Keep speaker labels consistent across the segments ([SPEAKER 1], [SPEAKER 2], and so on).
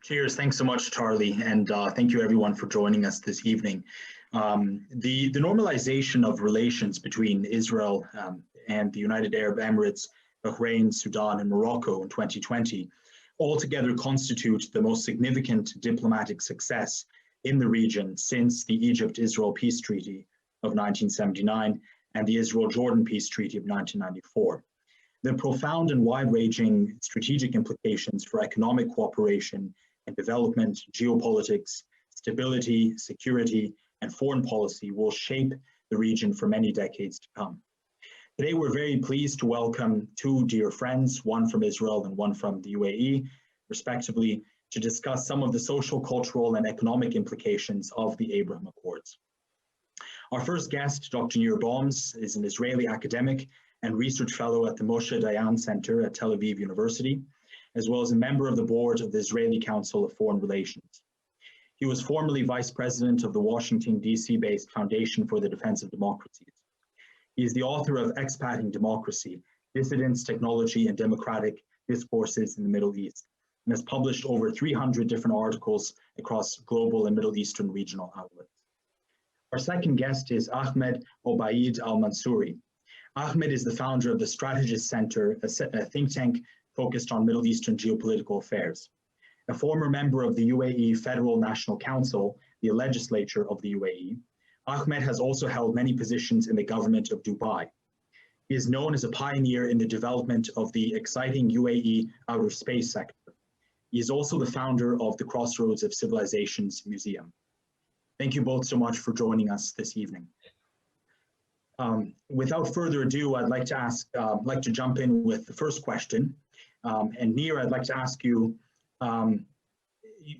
[SPEAKER 1] Cheers. Thanks so much, Charlie. And thank you everyone for joining us this evening. The normalization of relations between Israel and the United Arab Emirates, Bahrain, Sudan, and Morocco in 2020 altogether constitute the most significant diplomatic success in the region since the Egypt-Israel Peace Treaty of 1979 and the Israel-Jordan Peace Treaty of 1994. The profound and wide-ranging strategic implications for economic cooperation and development, geopolitics, stability, security, and foreign policy will shape the region for many decades to come. Today, we're very pleased to welcome two dear friends, one from Israel and one from the UAE, respectively, to discuss some of the social, cultural, and economic implications of the Abraham Accords. Our first guest, Dr. Nir BOMS, is an Israeli academic and research fellow at the Moshe Dayan Center at Tel Aviv University, as well as a member of the board of the Israeli Council of Foreign Relations. He was formerly vice president of the Washington, D.C.-based Foundation for the Defense of Democracies. He is the author of Expat-ing Democracy, Dissidents, Technology, and Democratic Discourses in the Middle East, and has published over 300 different articles across global and Middle Eastern regional outlets. Our second guest is Ahmed Obaid Al-Mansoori. Ahmed is the founder of the Strategist Center, a think tank focused on Middle Eastern geopolitical affairs. A former member of the UAE Federal National Council, the legislature of the UAE, Ahmed has also held many positions in the government of Dubai. He is known as a pioneer in the development of the exciting UAE outer space sector. He is also the founder of the Crossroads of Civilizations Museum. Thank you both so much for joining us this evening. Without further ado, I'd like to jump in with the first question. And Nir, I'd like to ask you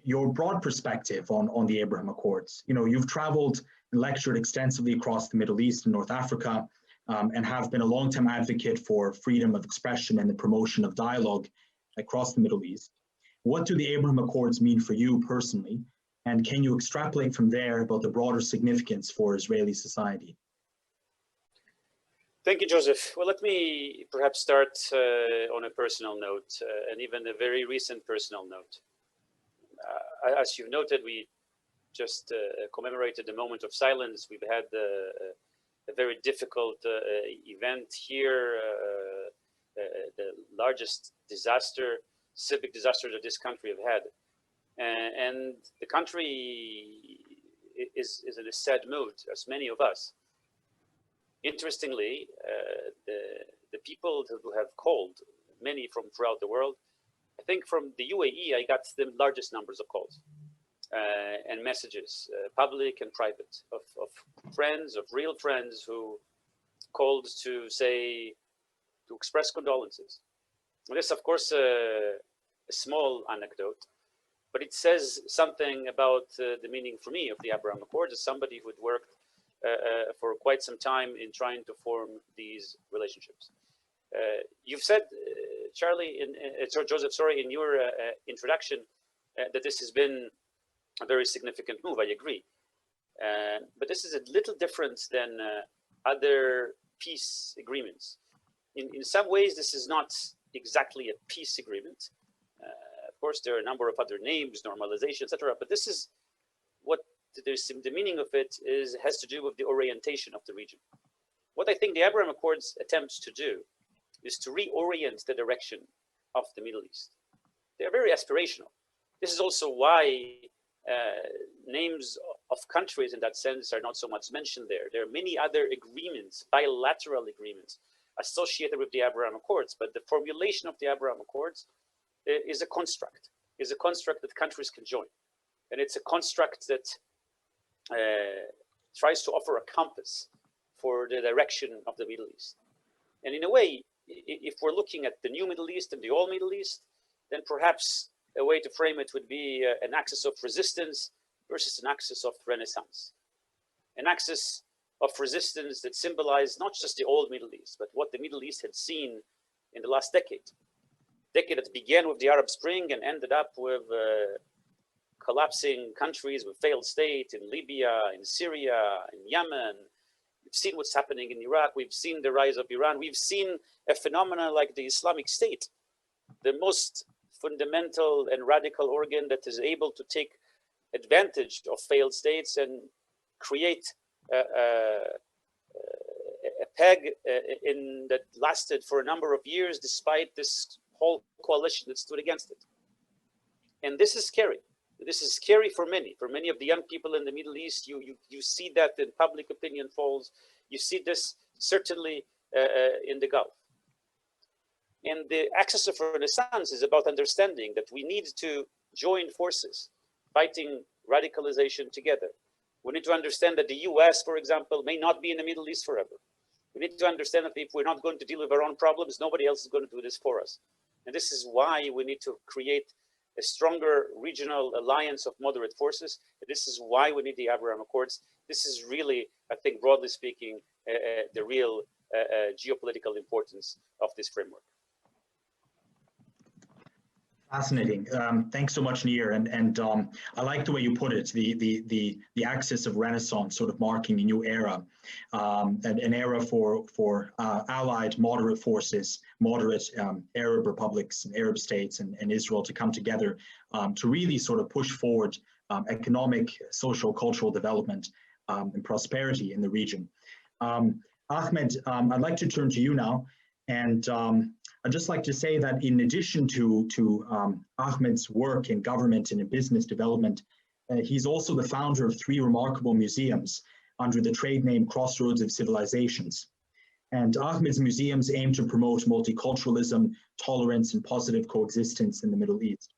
[SPEAKER 1] your broad perspective on the Abraham Accords. You know, you've traveled and lectured extensively across the Middle East and North Africa, and have been a long-time advocate for freedom of expression and the promotion of dialogue across the Middle East. What do the Abraham Accords mean for you personally? And can you extrapolate from there about the broader significance for Israeli society?
[SPEAKER 2] Thank you, Joseph. Well, let me perhaps start on a personal note, and even a very recent personal note. As you've noted, we just commemorated the moment of silence. We've had a very difficult event here, the largest disaster, civic disaster that this country have had. And the country is in a sad mood, as many of us. Interestingly, the people who have called, many from throughout the world, I think from the UAE, I got the largest numbers of calls and messages, public and private, of friends, of real friends who called to say, to express condolences. And this, of course, a small anecdote, but it says something about the meaning for me of the Abraham Accords as somebody who had worked for quite some time in trying to form these relationships. You've said, Charlie, Joseph, sorry, in your introduction, that this has been a very significant move. I agree. But this is a little different than other peace agreements. In some ways, this is not exactly a peace agreement. Of course, there are a number of other names, normalization, etc. But this is what the meaning of it has to do with the orientation of the region. What I think the Abraham Accords attempts to do is to reorient the direction of the Middle East. They are very aspirational. This is also why names of countries in that sense are not so much mentioned there. There are many other agreements, bilateral agreements, associated with the Abraham Accords, but the formulation of the Abraham Accords is a construct that countries can join. And it's a construct that tries to offer a compass for the direction of the Middle East. And in a way, if we're looking at the new Middle East and the old Middle East, then perhaps a way to frame it would be an axis of resistance versus an axis of renaissance. An axis of resistance that symbolized not just the old Middle East, but what the Middle East had seen in the last decade. Decade that began with the Arab Spring and ended up with collapsing countries with failed state in Libya, in Syria, in Yemen. We've seen what's happening in Iraq. We've seen the rise of Iran. We've seen a phenomenon like the Islamic State, the most fundamental and radical organ that is able to take advantage of failed states and create a peg in that lasted for a number of years despite this whole coalition that stood against it. And this is scary. This is scary for many of the young people in the Middle East. You see that in public opinion polls. You see this certainly in the Gulf. And the axis of Renaissance is about understanding that we need to join forces, fighting radicalization together. We need to understand that the US, for example, may not be in the Middle East forever. We need to understand that if we're not going to deal with our own problems, nobody else is going to do this for us. And this is why we need to create a stronger regional alliance of moderate forces. This is why we need the Abraham Accords. This is really, I think, broadly speaking, the real geopolitical importance of this framework.
[SPEAKER 1] Fascinating. Thanks so much, Nir. And I like the way you put it, the axis of Renaissance sort of marking a new era, an era for allied moderate forces, moderate Arab republics and Arab states and Israel to come together to really sort of push forward economic, social, cultural development and prosperity in the region. Ahmed, I'd like to turn to you now. And I'd just like to say that in addition to Ahmed's work in government and in business development, he's also the founder of 3 remarkable museums under the trade name Crossroads of Civilizations. And Ahmed's museums aim to promote multiculturalism, tolerance, and positive coexistence in the Middle East.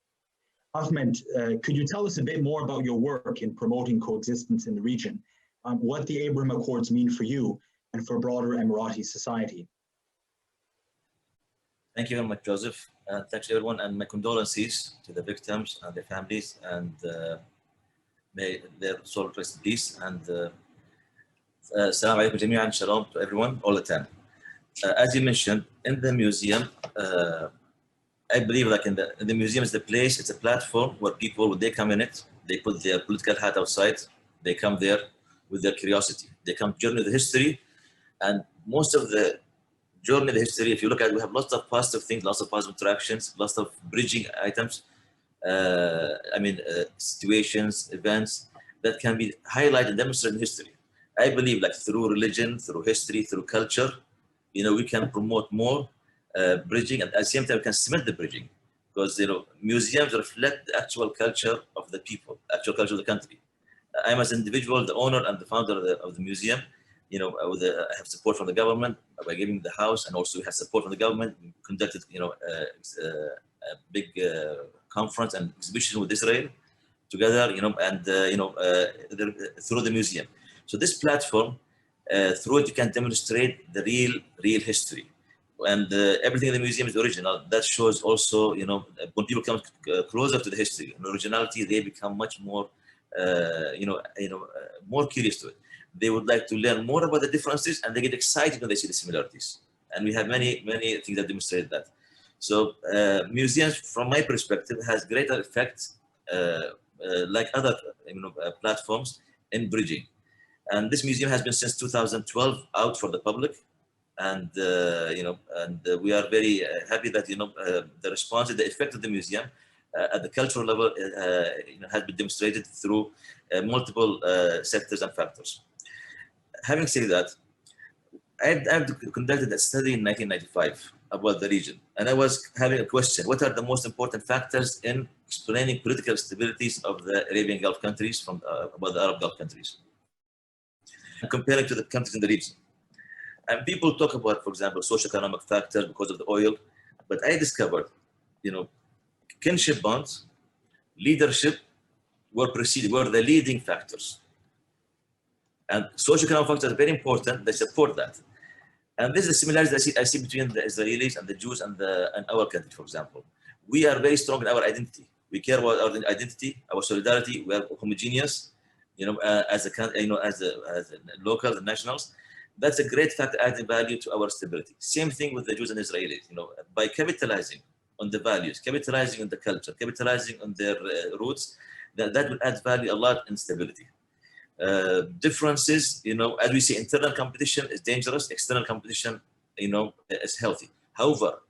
[SPEAKER 1] Ahmed, could you tell us a bit more about your work in promoting coexistence in the region, what the Abraham Accords mean for you and for broader Emirati society?
[SPEAKER 3] Thank you very much, Joseph. Thanks to everyone, and my condolences to the victims and their families, and may their soul rest in peace. And Assalamu alaikum jami'an, shalom to everyone, all the time. As you mentioned, in the museum, I believe like in the museum is the place, it's a platform where people, when they come in it, they put their political hat outside, they come there with their curiosity. They come journey the history, and most of the journey the history, if you look at it, we have lots of positive things, lots of positive interactions, lots of bridging items, situations, events that can be highlighted and demonstrated in history. I believe like through religion, through history, through culture, we can promote more bridging, and at the same time we can cement the bridging, because museums reflect the actual culture of the people, actual culture of the country. I'm as an individual, the owner and the founder of the museum. I have support from the government by giving the house, and also we have support from the government. We conducted, a big conference and exhibition with Israel together, through the museum. So this platform, through it, you can demonstrate the real history, and everything in the museum is original. That shows also, when people come closer to the history and originality, they become much more, more curious to it. They would like to learn more about the differences, and they get excited when they see the similarities. And we have many things that demonstrate that. So museums, from my perspective, has greater effect, like other platforms, in bridging. And this museum has been since 2012 out for the public, and we are very happy that the response, the effect of the museum at the cultural level has been demonstrated through multiple sectors and factors. Having said that, I've conducted a study in 1995 about the region, and I was having a question: what are the most important factors in explaining political stabilities of the Arabian Gulf countries from about the Arab Gulf countries, and comparing to the countries in the region? And people talk about, for example, socio-economic factors because of the oil, but I discovered, kinship bonds, leadership were the leading factors. And socio-economic factors are very important. They support that. And this is the similarities I see between the Israelis and the Jews and our country, for example. We are very strong in our identity. We care about our identity, our solidarity. We are homogeneous, as local and nationals. That's a great factor adding value to our stability. Same thing with the Jews and Israelis. By capitalizing on the values, capitalizing on the culture, capitalizing on their roots, that will add value a lot in stability. Differences, as we say, internal competition is dangerous, external competition, is healthy. However,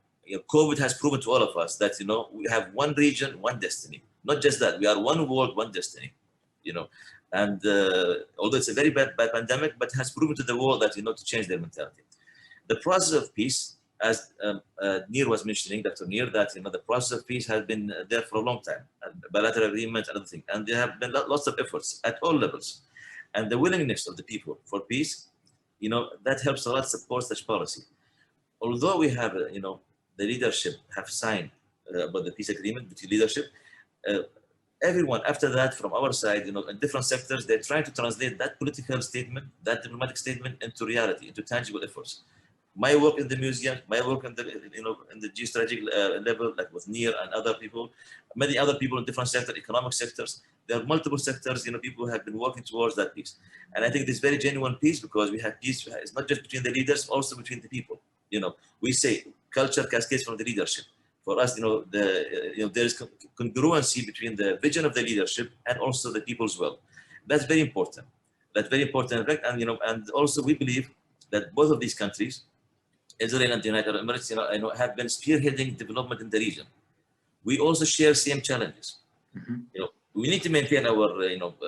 [SPEAKER 3] COVID has proven to all of us that, we have one region, one destiny. Not just that, we are one world, one destiny, and although it's a very bad pandemic, but has proven to the world that, to change their mentality. The process of peace, as Nir was mentioning, Dr. Nir, that, the process of peace has been there for a long time, and bilateral agreements and other things. And there have been lots of efforts at all levels. And the willingness of the people for peace, that helps a lot support such policy. Although we have, the leadership have signed about the peace agreement between leadership, everyone after that from our side, in different sectors, they're trying to translate that political statement, that diplomatic statement into reality, into tangible efforts. My work in the museum, my work in the, in the geostrategic level, like with Nir and other people, many other people in different sectors, economic sectors, there are multiple sectors, people have been working towards that peace. And I think this very genuine peace, because we have peace, it's not just between the leaders, also between the people. We say culture cascades from the leadership. For us, there is congruency between the vision of the leadership and also the people's will. That's very important. That's very important. And, and also we believe that both of these countries, Israel and the United Arab Emirates, have been spearheading development in the region. We also share same challenges. We need to maintain our,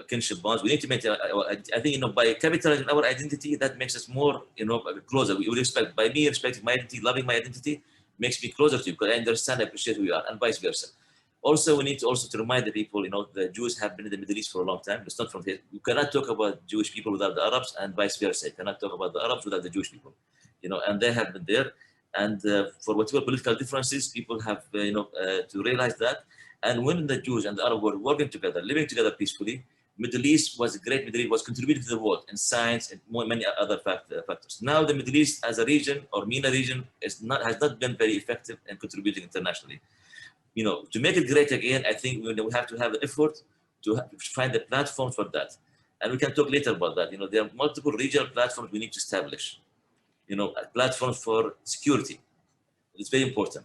[SPEAKER 3] kinship bonds. We need to maintain our, I think, by capitalizing our identity, that makes us more, closer. We would expect, by me respecting my identity, loving my identity, makes me closer to you because I understand, I appreciate who you are, and vice versa. Also, we need to remind the people, the Jews have been in the Middle East for a long time. It's not from here. You cannot talk about Jewish people without the Arabs, and vice versa. You cannot talk about the Arabs without the Jewish people. And they have been there. And for whatever political differences, people have, to realize that. And when the Jews and the Arab were working together, living together peacefully, Middle East was a great Middle East, was contributing to the world in science and many other factors. Now the Middle East as a region or MENA region has not been very effective in contributing internationally. To make it great again, I think we have to have the effort to find the platform for that. And we can talk later about that. There are multiple regional platforms we need to establish. Platforms for security. It's very important.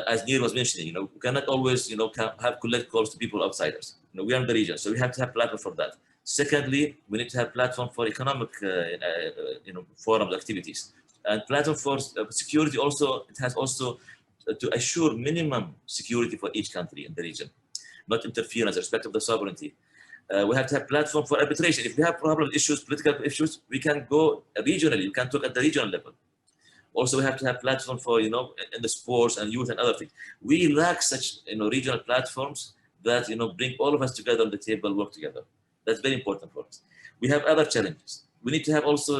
[SPEAKER 3] As Nir was mentioning, we cannot always, have collect calls to people outsiders. We are in the region, so we have to have platform for that. Secondly, we need to have platform for economic, forums, activities, and platform for security. Also, it has also to assure minimum security for each country in the region, not interference, respect of the sovereignty. We have to have platform for arbitration. If we have problem issues, political issues, we can go regionally. We can talk at the regional level. Also, we have to have platform for, in the sports and youth and other things. We lack such, regional platforms that, bring all of us together on the table, work together. That's very important for us. We have other challenges. We need to have also,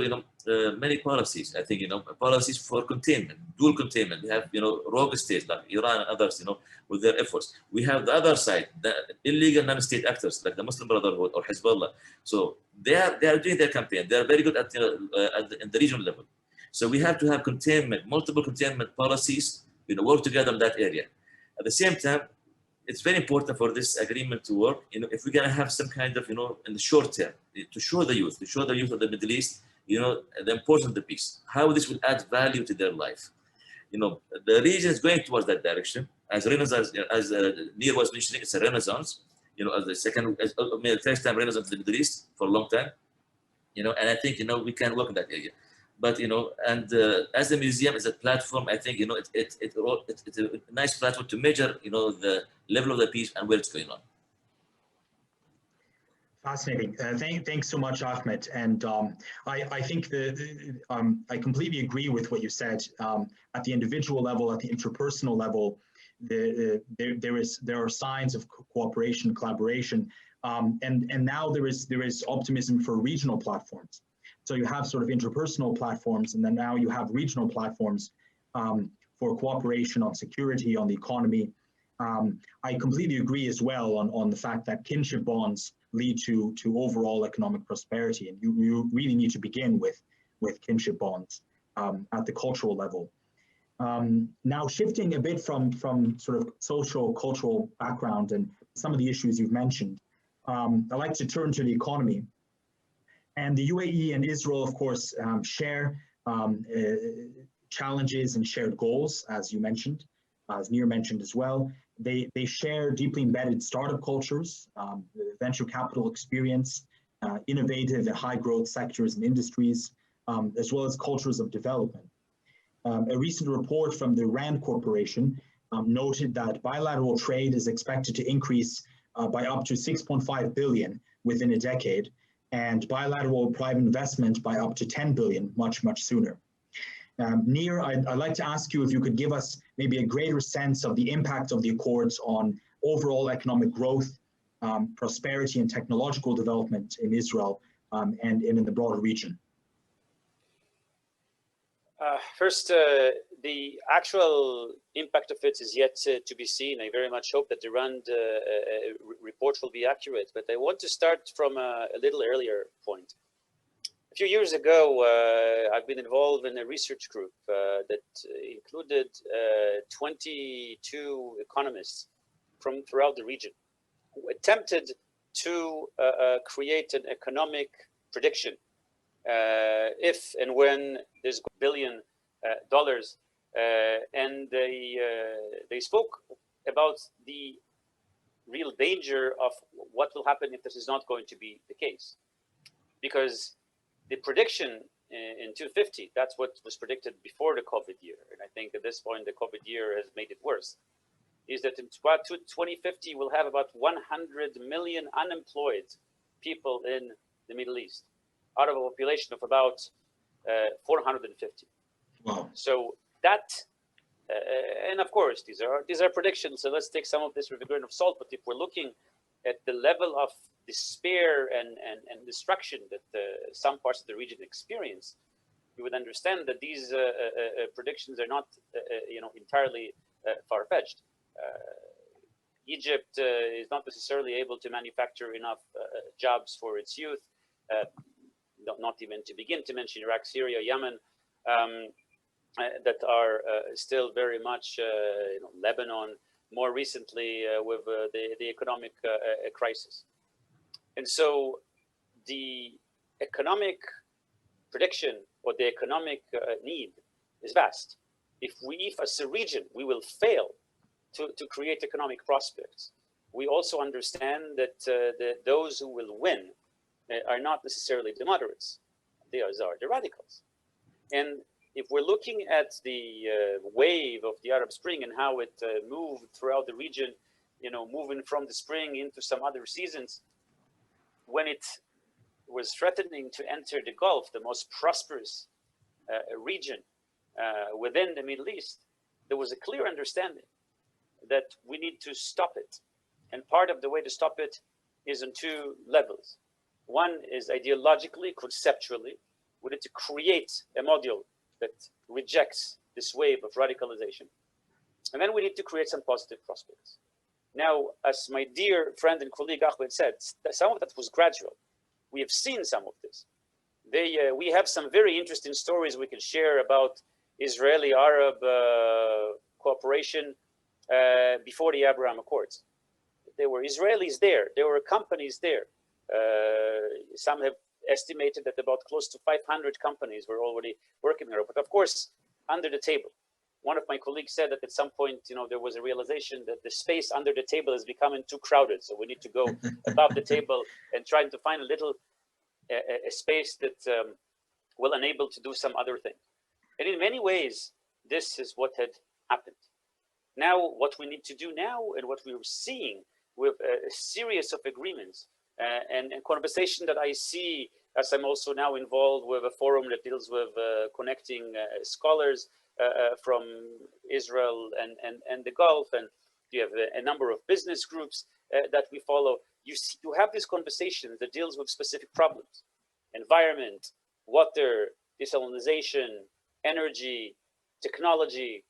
[SPEAKER 3] many policies. I think, policies for containment, dual containment. We have, rogue states like Iran and others, with their efforts. We have the other side, the illegal non-state actors like the Muslim Brotherhood or Hezbollah. So they are doing their campaign. They are very good at, in the regional level. So we have to have containment, multiple containment policies, work together in that area. At the same time, it's very important for this agreement to work. If we're going to have some kind of, in the short term, to show the youth of the Middle East, the importance of the peace, how this will add value to their life. The region is going towards that direction. As Renaissance, as Nir was mentioning, it's a renaissance. As the first time renaissance in the Middle East for a long time. And I think we can work in that area. But as the museum is a platform, I think it's a nice platform to measure the level of the peace and where it's going on.
[SPEAKER 1] Fascinating. Thanks so much, Ahmed. And I think I completely agree with what you said. At the individual level, at the interpersonal level, there are signs of cooperation, collaboration, and now there is optimism for regional platforms. So you have sort of interpersonal platforms, and then now you have regional platforms for cooperation on security, on the economy. I completely agree as well on the fact that kinship bonds lead to overall economic prosperity, and you really need to begin with kinship bonds at the cultural level. Now, shifting a bit from sort of social, cultural background and some of the issues you've mentioned, I'd like to turn to the economy. And the UAE and Israel, of course, share challenges and shared goals, as you mentioned, as Nir mentioned as well. They share deeply embedded startup cultures, venture capital experience, innovative and high growth sectors and industries, as well as cultures of development. A recent report from the RAND Corporation noted that bilateral trade is expected to increase by up to 6.5 billion within a decade, and bilateral private investment by up to 10 billion much, much sooner. Nir, I'd like to ask you if you could give us maybe a greater sense of the impact of the Accords on overall economic growth, prosperity and technological development in Israel and in the broader region.
[SPEAKER 2] First, the actual impact of it is yet to be seen. I very much hope that the RAND report will be accurate, but I want to start from a little earlier point. A few years ago, I've been involved in a research group that included 22 economists from throughout the region who attempted to create an economic prediction if and when there's $1 billion, and they spoke about the real danger of what will happen if this is not going to be the case. Because the prediction in 250, that's what was predicted before the COVID year, and I think at this point the COVID year has made it worse, is that in 2050 we'll have about 100 million unemployed people in the Middle East, out of a population of about 450. Wow. So that, and of course, these are predictions, so let's take some of this with a grain of salt, but if we're looking at the level of despair and destruction that some parts of the region experience, you would understand that these predictions are not entirely far-fetched. Egypt is not necessarily able to manufacture enough jobs for its youth, not even to begin to mention Iraq, Syria, Yemen, that are still very much, Lebanon, more recently with the economic crisis. And so the economic prediction or the economic need is vast. If as a region, we will fail to create economic prospects, we also understand that those who will win are not necessarily the moderates. They are the radicals. And if we're looking at the wave of the Arab Spring and how it moved throughout the region, moving from the spring into some other seasons, when it was threatening to enter the Gulf, the most prosperous region within the Middle East, there was a clear understanding that we need to stop it. And part of the way to stop it is on two levels. One is ideologically, conceptually, we need to create a module that rejects this wave of radicalization. And then we need to create some positive prospects. Now, as my dear friend and colleague Ahmed said, some of that was gradual. We have seen some of this. We have some very interesting stories we can share about Israeli-Arab cooperation before the Abraham Accords. There were Israelis there. There were companies there. Some have estimated that about close to 500 companies were already working there. But of course, under the table. One of my colleagues said that at some point, there was a realization that the space under the table is becoming too crowded. So we need to go above the table and trying to find a little a space that will enable to do some other thing. And in many ways, this is what had happened. Now, what we need to do now and what we were seeing with a series of agreements and conversation that I see as I'm also now involved with a forum that deals with connecting scholars from Israel and the Gulf, and you have a number of business groups that we follow. You have these conversations that deals with specific problems: environment, water, desalination, energy, technology,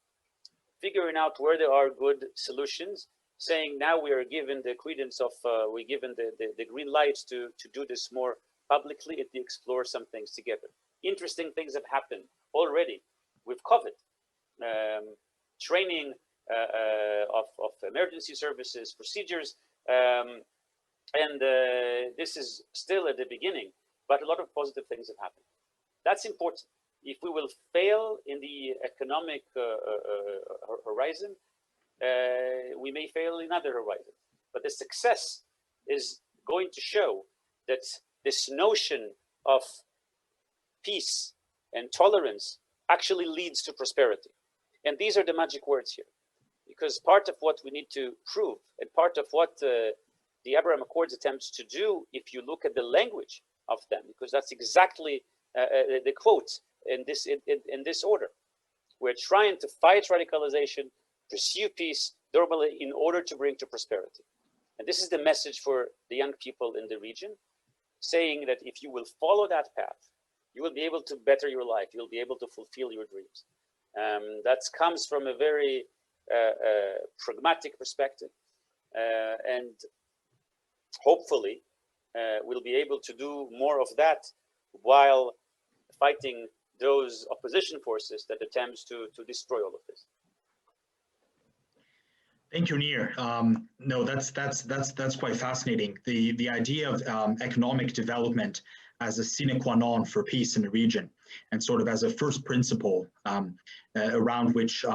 [SPEAKER 2] figuring out where there are good solutions, saying now we are given the credence of, we're given the green lights to do this more publicly and to explore some things together. Interesting things have happened already with COVID. Training of emergency services, procedures, and this is still at the beginning, but a lot of positive things have happened. That's important. If we will fail in the economic horizon, we may fail in other horizons. But the success is going to show that this notion of peace and tolerance actually leads to prosperity. And these are the magic words here, because part of what we need to prove and part of what the Abraham Accords attempts to do, if you look at the language of them, because that's exactly the quote in this order. We're trying to fight radicalization, pursue peace, normally in order to bring to prosperity. And this is the message for the young people in the region, saying that if you will follow that path, you will be able to better your life. You'll be able to fulfill your dreams. That comes from a very pragmatic perspective. And hopefully, we'll be able to do more of that while fighting those opposition forces that attempts to destroy all of this.
[SPEAKER 1] Thank you, Nir. No, that's quite fascinating. The idea of economic development as a sine qua non for peace in the region, and sort of as a first principle around which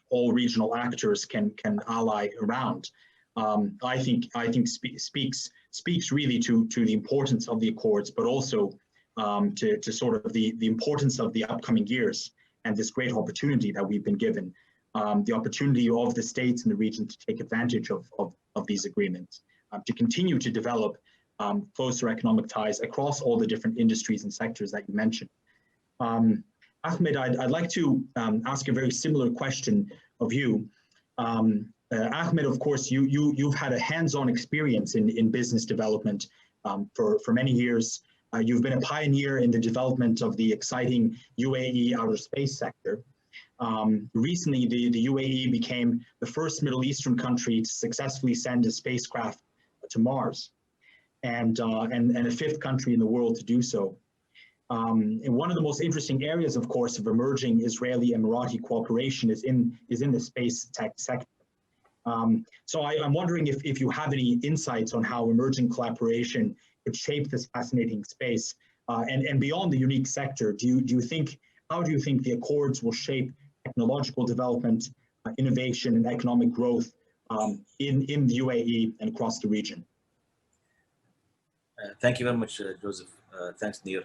[SPEAKER 1] all regional actors can ally around. I think speaks really to the importance of the Accords, but also to sort of the importance of the upcoming years and this great opportunity that we've been given. The opportunity of the states in the region to take advantage of these agreements, to continue to develop closer economic ties across all the different industries and sectors that you mentioned. Ahmed, I'd like to ask a very similar question of you. Ahmed, of course, you've had a hands-on experience in business development for many years. You've been a pioneer in the development of the exciting UAE outer space sector. Recently, the UAE became the first Middle Eastern country to successfully send a spacecraft to Mars, and a fifth country in the world to do so. And one of the most interesting areas, of course, of emerging Israeli-Emirati cooperation is in the space tech sector. So I'm wondering if you have any insights on how emerging collaboration could shape this fascinating space, and beyond the unique sector. How do you think the Accords will shape technological development, innovation, and economic growth in the UAE and across the region?
[SPEAKER 3] Thank you very much, Joseph. Thanks, Nir.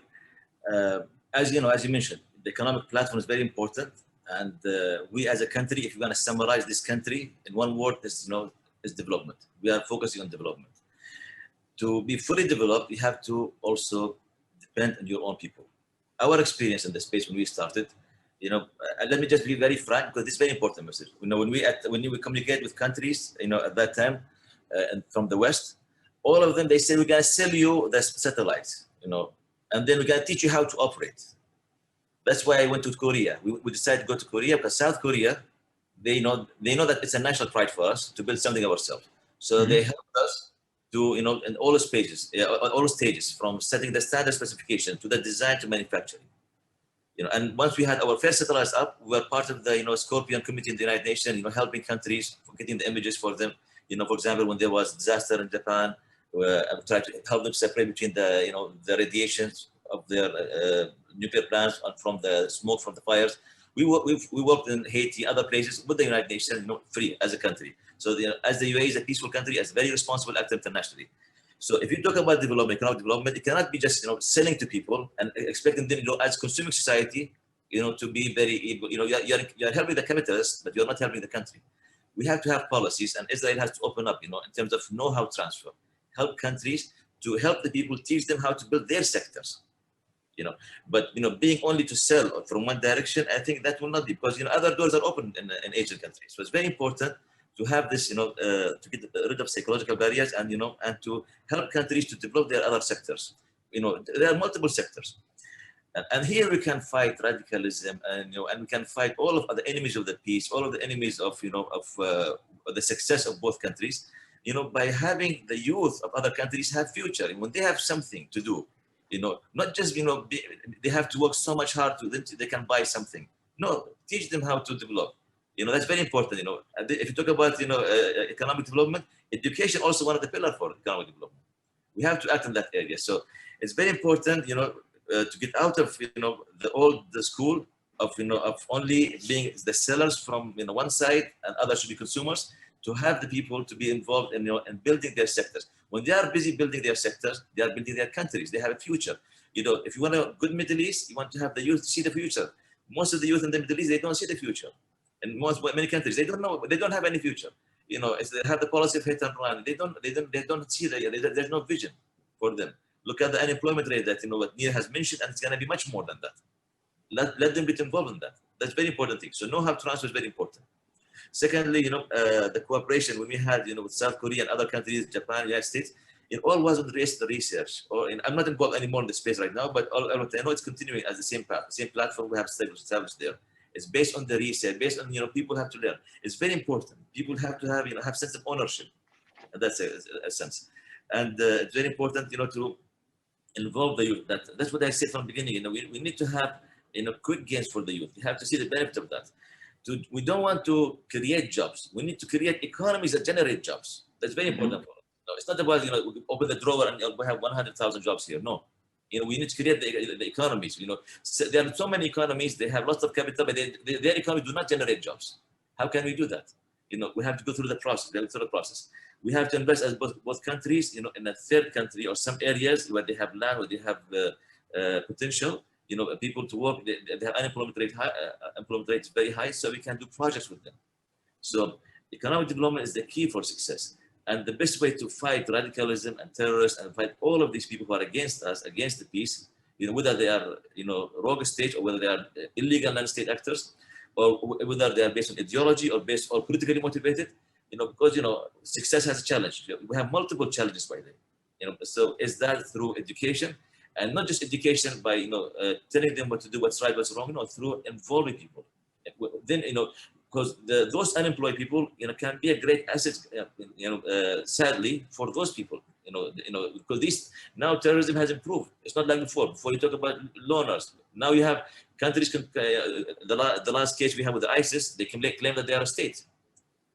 [SPEAKER 3] As you mentioned, the economic platform is very important, and we as a country, if you're going to summarize this country in one word, is development. We are focusing on development. To be fully developed, you have to also depend on your own people. Our experience in the space when we started, let me just be very frank, because this is very important message. When we communicate with countries, at that time, and from the West, all of them, they say, we're going to sell you the satellites, and then we're going to teach you how to operate. That's why I went to Korea. We decided to go to Korea because South Korea, they know that it's a national pride for us to build something ourselves. So they helped us to, in all all stages, from setting the standard specification to the design to manufacturing. And once we had our first satellites up, we were part of the, Scorpion Committee in the United Nations, helping countries for getting the images for them. For example, when there was disaster in Japan, I tried to help them separate between the, the radiations of their nuclear plants and from the smoke from the fires. We worked in Haiti, other places with the United Nations, free as a country. So as the UAE is a peaceful country, as a very responsible actor internationally. So if you talk about development, economic development, it cannot be just selling to people and expecting them, as consuming society, to be very, you're helping the capitalists, but you're not helping the country. We have to have policies, and Israel has to open up, in terms of know-how transfer, help countries to help the people, teach them how to build their sectors. But being only to sell from one direction, I think that will not be, because other doors are open in Asian countries. So it's very important to have this, to get rid of psychological barriers and and to help countries to develop their other sectors. There are multiple sectors, and here we can fight radicalism, and and we can fight all of the enemies of the peace, all of the enemies of the success of both countries. By having the youth of other countries have future, and when they have something to do. Not just, they have to work so much hard they can buy something. No, teach them how to develop. That's very important. If you talk about, economic development, education also one of the pillars for economic development. We have to act in that area. So it's very important, to get out of, the school of, of only being the sellers from, one side and others should be consumers, to have the people to be involved in, in building their sectors. When they are busy building their sectors, they are building their countries. They have a future. If you want a good Middle East, you want to have the youth see the future. Most of the youth in the Middle East, they don't see the future. In many countries, they don't know, they don't have any future. You know, they have the policy of hit and run. They don't see there's no vision for them. Look at the unemployment rate that, you know, what Nir has mentioned, and it's going to be much more than that. Let them get involved in that. That's very important thing. So know-how transfer is very important. Secondly, you know, the cooperation when we had, you know, with South Korea and other countries, Japan, United States, it all wasn't the research. I'm not involved anymore in the space right now, but I know it's continuing as the same path, same platform we have established there. It's based on the research, based on, you know, people have to learn. It's very important. People have to have, you know, have sense of ownership. And that's a sense. And it's very important, you know, to involve the youth. That's what I said from the beginning. You know, we need to have, you know, quick gains for the youth. We have to see the benefit of that. We don't want to create jobs. We need to create economies that generate jobs. That's very important for us. No, it's not about, you know, we open the drawer and we have 100,000 jobs here. No. You know, we need to create the economies. You know, so there are so many economies. They have lots of capital, but their economies do not generate jobs. How can we do that? You know, we have to go through the process. We have to invest as both countries. You know, in a third country or some areas where they have land, where they have potential. You know, people to work. They have unemployment rate high. Employment rate is very high, so we can do projects with them. So economic development is the key for success. And the best way to fight radicalism and terrorists and fight all of these people who are against us, against the peace, you know, whether they are, you know, rogue state or whether they are illegal non-state actors, or whether they are based on ideology or based or politically motivated, you know, because, you know, success has a challenge. We have multiple challenges by then, you know. So is that through education, and not just education by, you know, telling them what to do, what's right, what's wrong, you know, through involving people. Then, you know, because those unemployed people, you know, can be a great asset, you know, sadly for those people, you know, because now terrorism has improved. It's not like before. Before you talk about loners, now you have countries. The last case we have with the ISIS, they can claim that they are a state.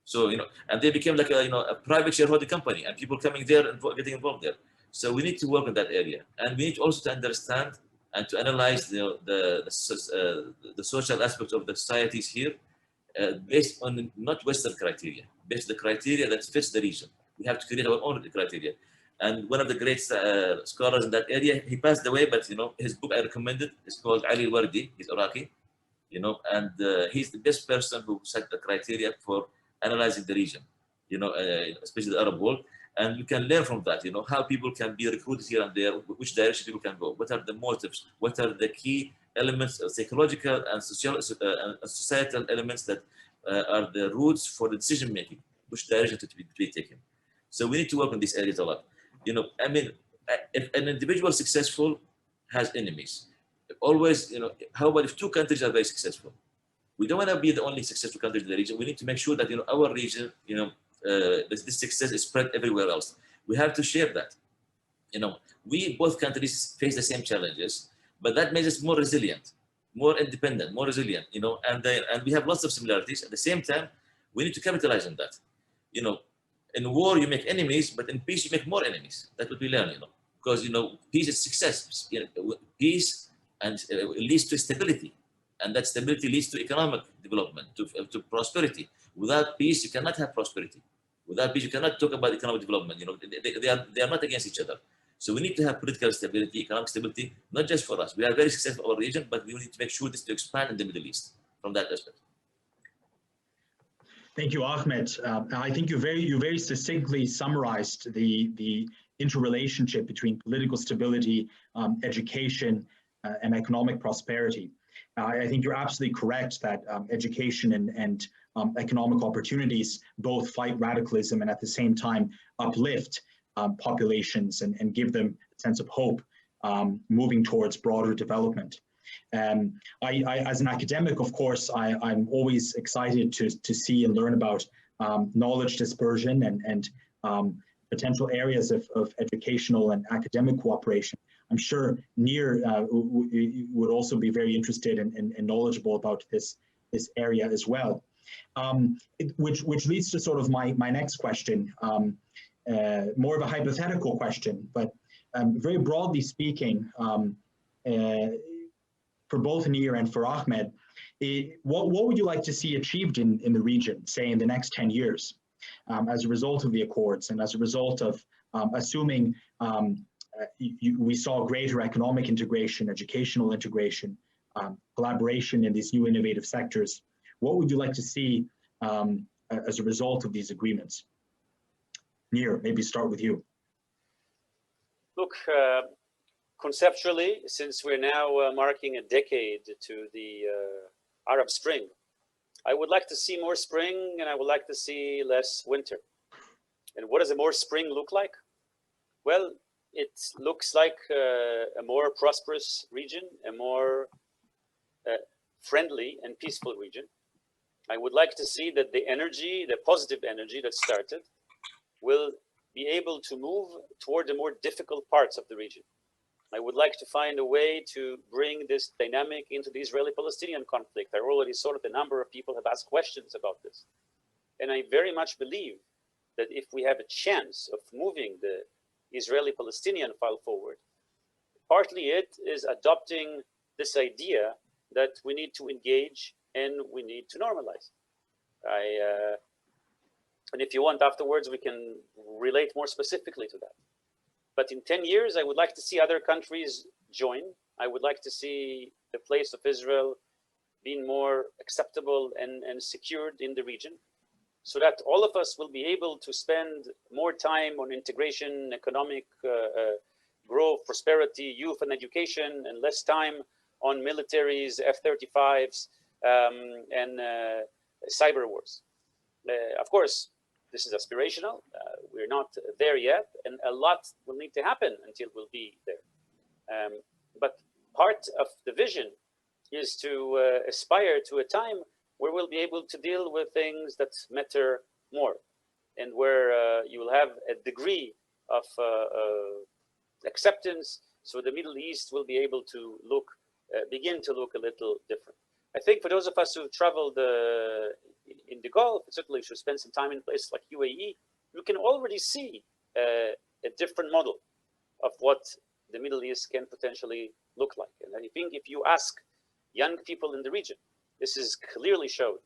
[SPEAKER 3] So, you know, and they became like a private shareholder company, and people coming there and getting involved there. So we need to work in that area, and we need also to understand and to analyze, you know, the social aspects of the societies here. Based on not Western criteria, based on the criteria that fits the region. We have to create our own criteria. And one of the great scholars in that area, he passed away, but, you know, his book I recommended is called Ali Wardi. He's Iraqi, you know, and he's the best person who set the criteria for analyzing the region, you know, especially the Arab world. And you can learn from that, you know, how people can be recruited here and there, which direction people can go, what are the motives, what are the key elements, psychological and social and societal elements that are the roots for the decision making, which direction to be taken. So we need to work on these areas a lot. You know, I mean, if an individual successful has enemies, always, you know, how about if two countries are very successful? We don't want to be the only successful country in the region. We need to make sure that, you know, our region, you know, this success is spread everywhere else. We have to share that. You know, both countries face the same challenges, but that makes us more resilient, more independent, more resilient, you know, and we have lots of similarities. At the same time, we need to capitalize on that. You know, in war, you make enemies, but in peace, you make more enemies. That's what we learn, you know, because, you know, peace is success. You know, peace and leads to stability, and that stability leads to economic development, to prosperity. Without peace, you cannot have prosperity. Without peace, you cannot talk about economic development. You know, they are not against each other. So we need to have political stability, economic stability, not just for us. We are very successful in our region, but we need to make sure this to expand in the Middle East from that aspect.
[SPEAKER 1] Thank you, Ahmed. I think you very succinctly summarized the interrelationship between political stability, education, and economic prosperity. I think you're absolutely correct that education and economic opportunities both fight radicalism and at the same time uplift populations and give them a sense of hope moving towards broader development. As an academic, of course, I'm always excited to see and learn about knowledge dispersion and potential areas of educational and academic cooperation. I'm sure Nir would also be very interested and knowledgeable about this area as well. Which leads to sort of my next question, more of a hypothetical question, but very broadly speaking, for both Nir and for Ahmed, what would you like to see achieved in the region, say in the next 10 years, as a result of the Accords and as a result of assuming we saw greater economic integration, educational integration, collaboration in these new innovative sectors. What would you like to see as a result of these agreements? Nir, maybe start with you.
[SPEAKER 2] Look, conceptually, since we're now marking a decade to the Arab Spring, I would like to see more spring and I would like to see less winter. And what does a more spring look like? Well, it looks like a more prosperous region, a more friendly and peaceful region. I would like to see that the energy, the positive energy that started, will be able to move toward the more difficult parts of the region. I would like to find a way to bring this dynamic into the Israeli-Palestinian conflict. I already saw that a number of people have asked questions about this. And I very much believe that if we have a chance of moving the Israeli-Palestinian file forward, partly it is adopting this idea that we need to engage and we need to normalize. And if you want afterwards, we can relate more specifically to that. But in 10 years, I would like to see other countries join. I would like to see the place of Israel being more acceptable and secured in the region, so that all of us will be able to spend more time on integration, economic growth, prosperity, youth and education, and less time on militaries, F-35s, and cyber wars. Of course, this is aspirational. We're not there yet, and a lot will need to happen until we'll be there. But part of the vision is to aspire to a time where we'll be able to deal with things that matter more, and where you will have a degree of acceptance, so the Middle East will be able to look, begin to look a little different. I think for those of us who've traveled in the Gulf, certainly should spend some time in places like UAE, you can already see a different model of what the Middle East can potentially look like. And I think if you ask young people in the region, this is clearly shown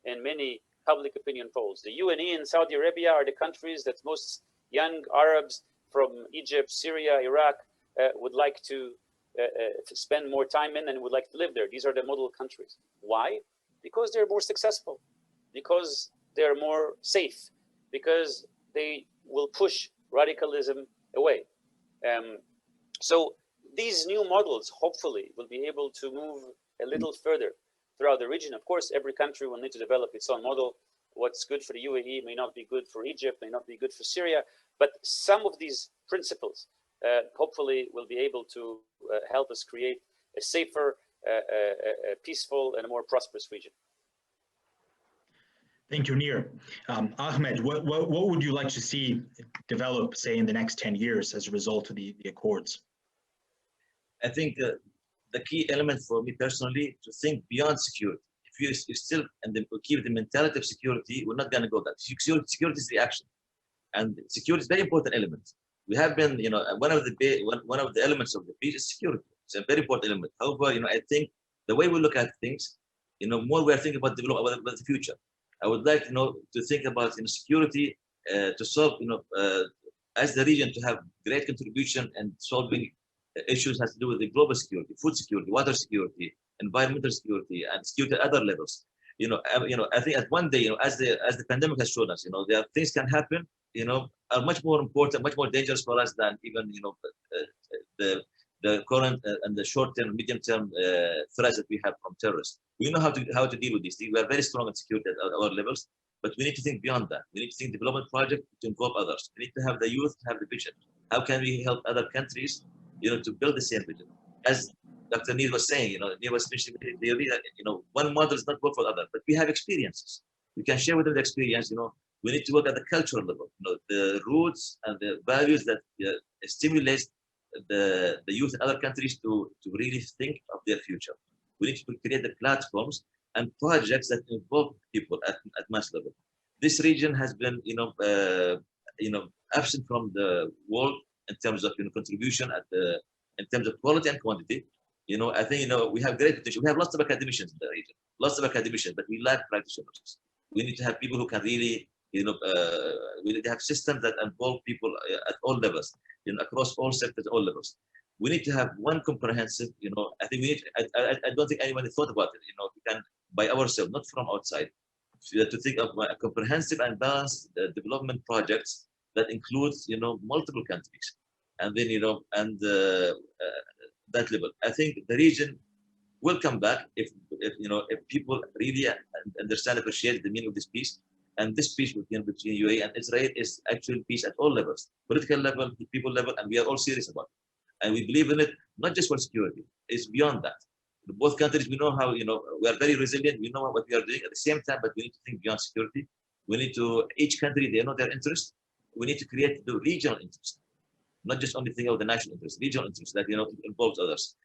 [SPEAKER 2] in many public opinion polls. The UAE and Saudi Arabia are the countries that most young Arabs from Egypt, Syria, Iraq would like to spend more time in and would like to live there. These are the model countries. Why? Because they're more successful, because they're more safe, because they will push radicalism away. So these new models, hopefully, will be able to move a little further throughout the region. Of course, every country will need to develop its own model. What's good for the UAE may not be good for Egypt, may not be good for Syria, but some of these principles hopefully will be able to help us create a safer, peaceful, and a more prosperous region.
[SPEAKER 1] Thank you, Nir. Ahmed, what would you like to see develop, say, in the next 10 years as a result of the accords?
[SPEAKER 3] I think the key element for me personally, to think beyond security. If you still keep the mentality of security, we're not going to go that. Security is the action, and security is a very important element. We have been, one of the elements of the peace is security. It's a very important element. However, I think the way we look at things, more we are thinking about development, about the future. I would like, to think about security to solve, as the region to have great contribution and solving issues has to do with the global security, food security, water security, environmental security, and security at other levels. I think at one day, as the pandemic has shown us, there are things can happen, are much more important, much more dangerous for us than even, the current and the short-term, medium-term threats that we have from terrorists. We know how to deal with these things. We are very strong at security at our levels, but we need to think beyond that. We need to think development project to involve others. We need to have the youth have the vision. How can we help other countries, to build the same vision? As Dr. Nir was saying, Nir was mentioning the theory that, one model is not good for other, but we have experiences. We can share with them the experience. We need to work at the cultural level. The roots and the values that stimulate the youth in other countries to really think of their future. We need to create the platforms and projects that involve people at mass level. This region has been, absent from the world in terms of contribution in terms of quality and quantity. I think we have great potential. We have lots of academicians in the region, lots of academicians, but we lack practitioners. We need to have people who can really, we need to have systems that involve people at all levels, across all sectors, all levels. We need to have one comprehensive, I think we need, I don't think anyone thought about it, we can, by ourselves, not from outside, to think of a comprehensive and balanced development projects that includes, multiple countries. And then, that level. I think the region will come back if people really understand, appreciate the meaning of this peace. And this peace between UAE and Israel is actually peace at all levels, political level, people level, and we are all serious about it. And we believe in it, not just for security, it's beyond that. Both countries, we know how, we are very resilient, we know what we are doing at the same time, but we need to think beyond security. We need to, each country, they know their interest. We need to create the regional interest, not just only think of the national interest, regional interest that, involves others.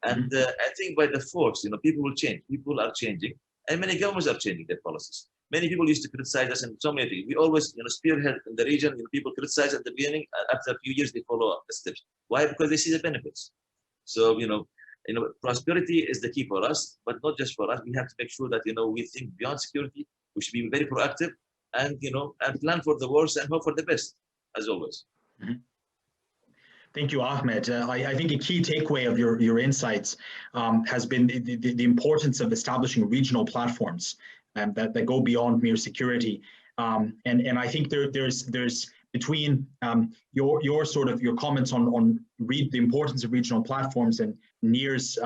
[SPEAKER 3] And I think by the force, people will change. People are changing, and many governments are changing their policies. Many people used to criticize us in so many things. We always, spearhead in the region. People criticize at the beginning. After a few years, they follow up the steps. Why? Because they see the benefits. So, prosperity is the key for us, but not just for us. We have to make sure that, we think beyond security. We should be very proactive and, and plan for the worst and hope for the best, as always.
[SPEAKER 1] Thank you, Ahmed. I think a key takeaway of your insights has been the importance of establishing regional platforms that go beyond mere security. And I think there's between your comments on the importance of regional platforms and Nir's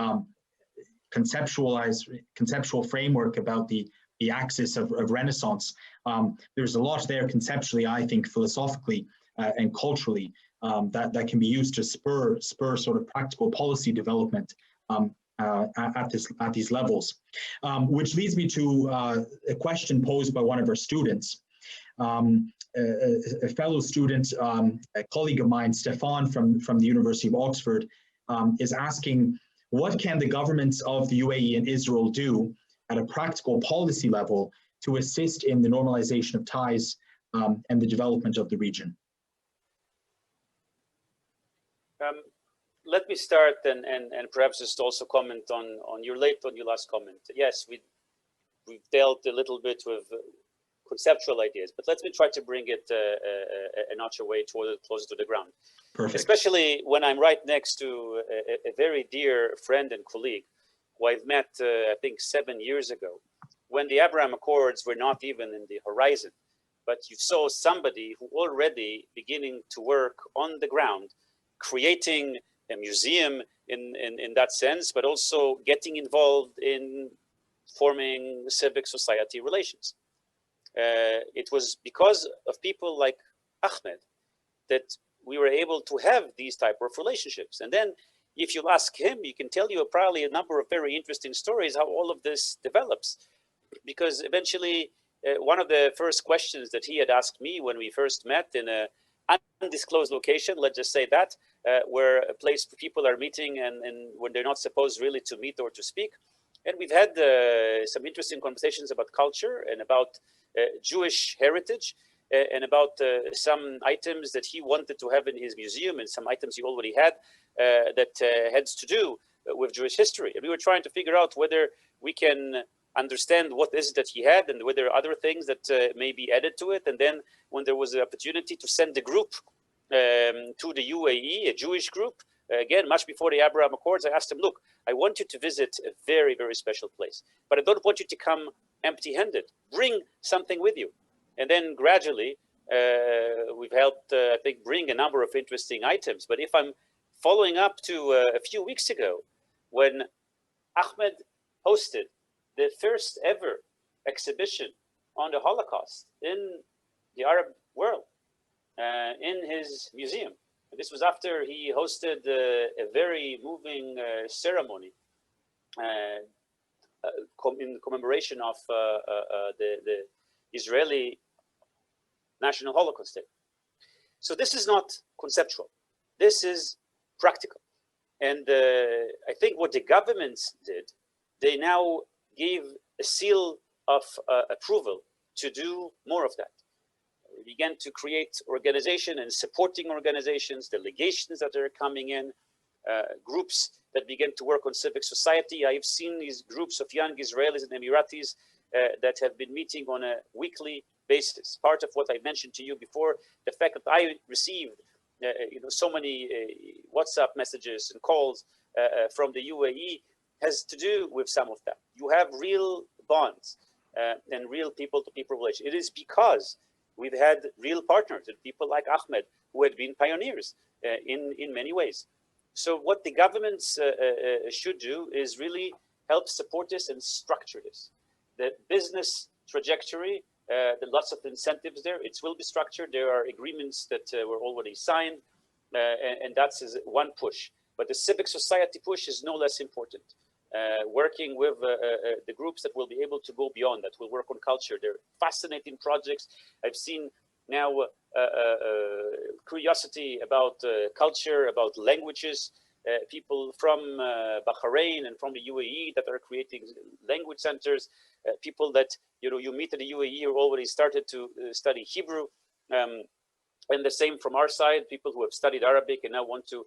[SPEAKER 1] conceptual framework about the axis of Renaissance. There's a lot there conceptually, I think, philosophically and culturally that can be used to spur sort of practical policy development at these levels, which leads me to a question posed by one of our students. A fellow student, a colleague of mine, Stefan from the University of Oxford, is asking, what can the governments of the UAE and Israel do at a practical policy level to assist in the normalization of ties and the development of the region?
[SPEAKER 2] Let me start and perhaps just also comment on your last comment. Yes, we've dealt a little bit with conceptual ideas, but let me try to bring it a notch away closer to the ground.
[SPEAKER 1] Perfect.
[SPEAKER 2] Especially when I'm right next to a very dear friend and colleague who I've met, I think 7 years ago, when the Abraham Accords were not even in the horizon, but you saw somebody who already beginning to work on the ground, creating a museum in that sense, but also getting involved in forming civic society relations. It was because of people like Ahmed that we were able to have these type of relationships. And then if you ask him, he can tell you probably a number of very interesting stories how all of this develops. Because eventually, one of the first questions that he had asked me when we first met in a undisclosed location, let's just say that, where a place where people are meeting and when they're not supposed really to meet or to speak. And we've had some interesting conversations about culture and about Jewish heritage and about some items that he wanted to have in his museum and some items he already had that has to do with Jewish history. And we were trying to figure out whether we can understand what is it that he had and whether other things that may be added to it. And then when there was an opportunity to send a group to the UAE, a Jewish group, again, much before the Abraham Accords, I asked him, look, I want you to visit a very, very special place, but I don't want you to come empty-handed. Bring something with you. And then gradually, we've helped, I think, bring a number of interesting items. But if I'm following up to a few weeks ago, when Ahmed hosted the first ever exhibition on the Holocaust in the Arab world, in his museum. And this was after he hosted a very moving ceremony in commemoration of the Israeli National Holocaust Day. So this is not conceptual. This is practical. And I think what the governments did, they now gave a seal of approval to do more of that. We began to create organization and supporting organizations, delegations that are coming in, groups that began to work on civic society. I've seen these groups of young Israelis and Emiratis that have been meeting on a weekly basis. Part of what I mentioned to you before, the fact that I received so many WhatsApp messages and calls from the UAE has to do with some of that. You have real bonds and real people-to-people relations. It is because we've had real partners and people like Ahmed who had been pioneers in many ways. So what the governments should do is really help support this and structure this. The business trajectory, there are lots of incentives there. It will be structured. There are agreements that were already signed, and that's one push. But the civic society push is no less important. Working with the groups that will be able to go beyond that, will work on culture. They're fascinating projects. I've seen now curiosity about culture, about languages, people from Bahrain and from the UAE that are creating language centers, people that you meet in the UAE who already started to study Hebrew, and the same from our side, people who have studied Arabic and now want to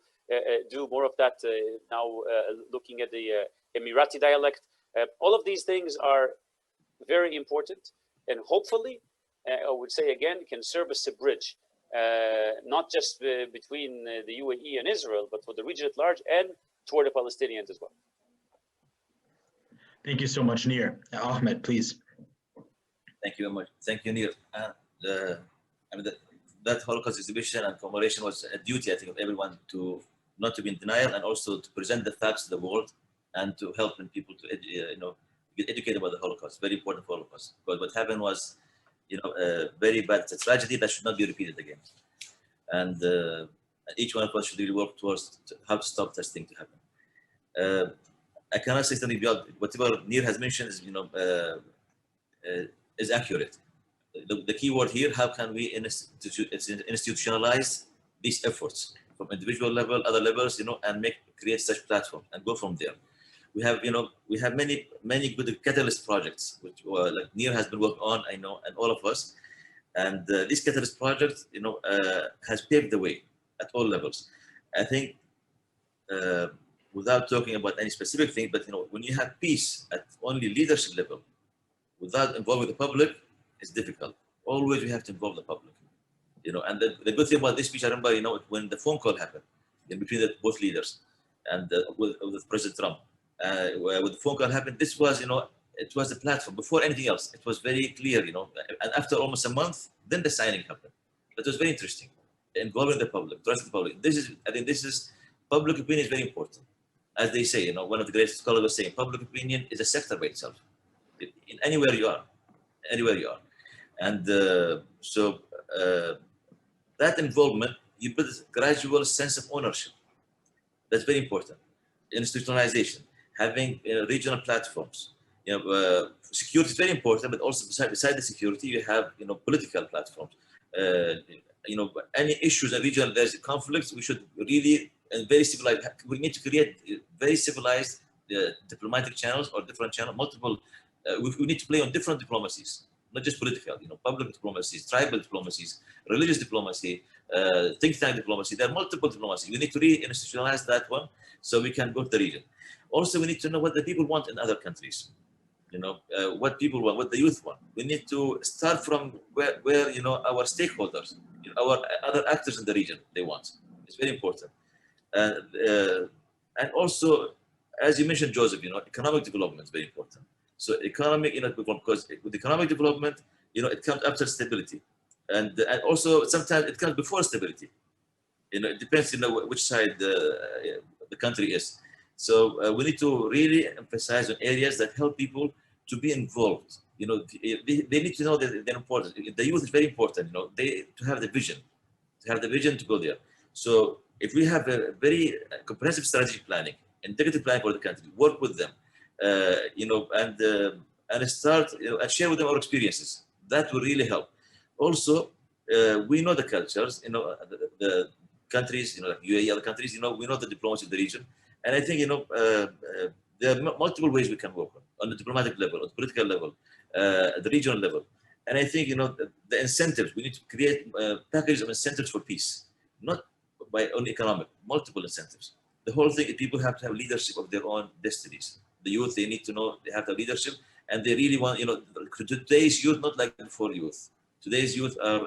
[SPEAKER 2] do more of that, now looking at the Emirati dialect. All of these things are very important, and hopefully, I would say again, can serve as a bridge, not just between the UAE and Israel, but for the region at large and toward the Palestinians as well.
[SPEAKER 1] Thank you so much, Nir. Ahmed, please.
[SPEAKER 3] Thank you very much. Thank you, Nir. I mean, that Holocaust exhibition and commemoration was a duty, I think, of everyone to not to be in denial and also to present the facts to the world and to help people to get educated about the Holocaust. Very important for Holocaust. But what happened was, a very bad. It's a tragedy that should not be repeated again. And each one of us should really work towards how to stop this thing to happen. I cannot say something beyond whatever Nir has mentioned is accurate. The key word here: how can we institutionalize these efforts from individual level, other levels, and create such platform and go from there. We have many good catalyst projects which like Nir has been working on, I know, and all of us. And this catalyst project, has paved the way at all levels. I think, without talking about any specific thing, but when you have peace at only leadership level, without involving the public, it's difficult. Always we have to involve the public. And the good thing about this speech, I remember, when the phone call happened in between both leaders and with President Trump, when the phone call happened, this was, it was the platform before anything else. It was very clear, and after almost a month, then the signing happened. That was very interesting. Involving the public, trusting the public. I think this is, public opinion is very important. As they say, one of the greatest scholars was saying, public opinion is a sector by itself. In anywhere you are. And so that involvement, you build a gradual sense of ownership. That's very important. Institutionalization, having regional platforms. Security is very important, but also beside the security, you have political platforms. Any issues in regional, there's conflicts. We should really very civilized. We need to create very civilized diplomatic channels or different channels. Multiple. We need to play on different diplomacies, not just political. Public diplomacies, tribal diplomacies, religious diplomacy, think tank diplomacy. There are multiple diplomacies. We need to re-institutionalize that one so we can go to the region. Also, we need to know what the people want in other countries. What people want, what the youth want. We need to start from where our stakeholders, our other actors in the region, they want. It's very important. And also, as you mentioned, Joseph, economic development is very important. So economic, because with economic development, it comes after stability, and also sometimes it comes before stability. It depends, which side the country is. So we need to really emphasize on areas that help people to be involved. They need to know that they're important. The youth is very important. To have the vision, to go there. So if we have a very comprehensive strategic planning, integrated planning for the country, work with them. And start and share with them our experiences. That will really help. Also, we know the cultures, the countries, like UAE, other countries, we know the diplomacy of the region. And I think, there are multiple ways we can work on the diplomatic level, on the political level, the regional level. And I think, the incentives, we need to create packages of incentives for peace, not by only economic, multiple incentives. The whole thing is people have to have leadership of their own destinies. The youth, they need to know they have the leadership, and they really want, today's youth, not like before youth. Today's youth are,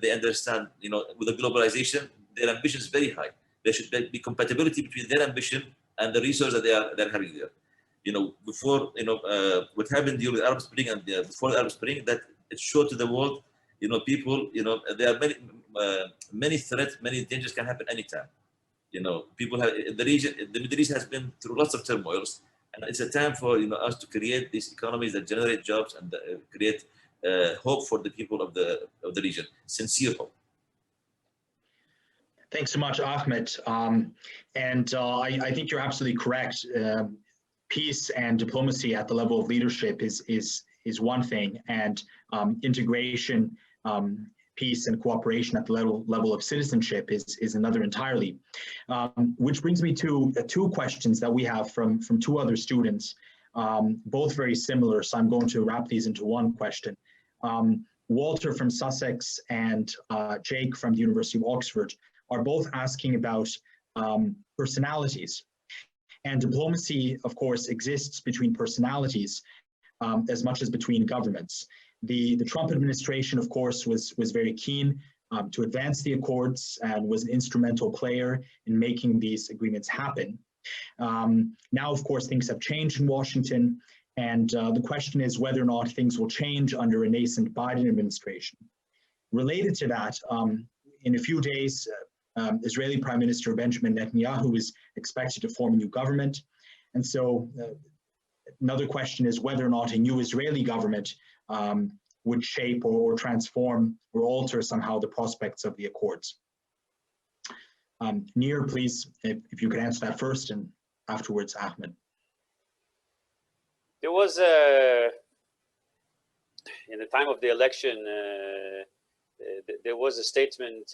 [SPEAKER 3] they understand, with the globalization, their ambition is very high. There should be compatibility between their ambition and the resource that they're having there. You know, before, you know, what happened during the Arab Spring and before the Arab Spring, that it showed to the world, you know, people, you know, there are many threats, many dangers can happen anytime. You know, people have, the region, the Middle East has been through lots of turmoils, and it's a time for, you know, us to create these economies that generate jobs and create hope for the people of the region, sincere hope.
[SPEAKER 1] Thanks so much, Ahmed. I think you're absolutely correct. Peace and diplomacy at the level of leadership is one thing, and integration, peace and cooperation at the level of citizenship is another entirely. Which brings me to two questions that we have from two other students, both very similar. So I'm going to wrap these into one question. Walter from Sussex and Jake from the University of Oxford are both asking about personalities. And diplomacy, of course, exists between personalities as much as between governments. The Trump administration, of course, was very keen to advance the accords and was an instrumental player in making these agreements happen. Now, of course, things have changed in Washington, and the question is whether or not things will change under a nascent Biden administration. Related to that, in a few days, Israeli Prime Minister Benjamin Netanyahu is expected to form a new government. And so another question is whether or not a new Israeli government would shape or transform or alter somehow the prospects of the accords. Nir, please, if you could answer that first, and afterwards, Ahmed.
[SPEAKER 2] There was in the time of the election, there was a statement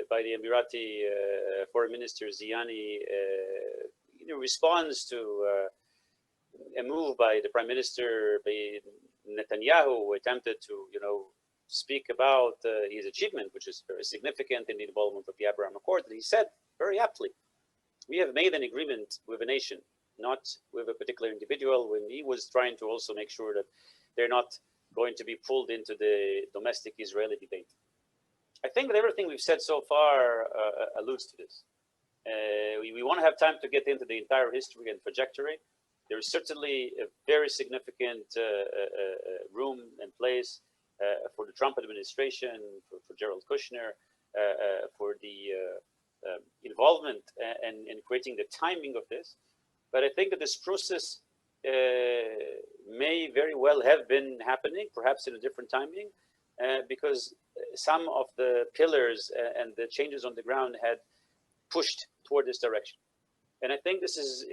[SPEAKER 2] by the Emirati Foreign Minister Ziani in response to a move by the Prime Minister Netanyahu, who attempted to, you know, speak about his achievement, which is very significant in the involvement of the Abraham Accord. And he said very aptly, "We have made an agreement with a nation, not with a particular individual," when he was trying to also make sure that they're not going to be pulled into the domestic Israeli debate. I think that everything we've said so far alludes to this. We want to have time to get into the entire history and trajectory. There is certainly a very significant room and place for the Trump administration, for Jared Kushner, for the involvement and creating the timing of this. But I think that this process may very well have been happening, perhaps in a different timing, because some of the pillars and the changes on the ground had pushed toward this direction. And I think this is,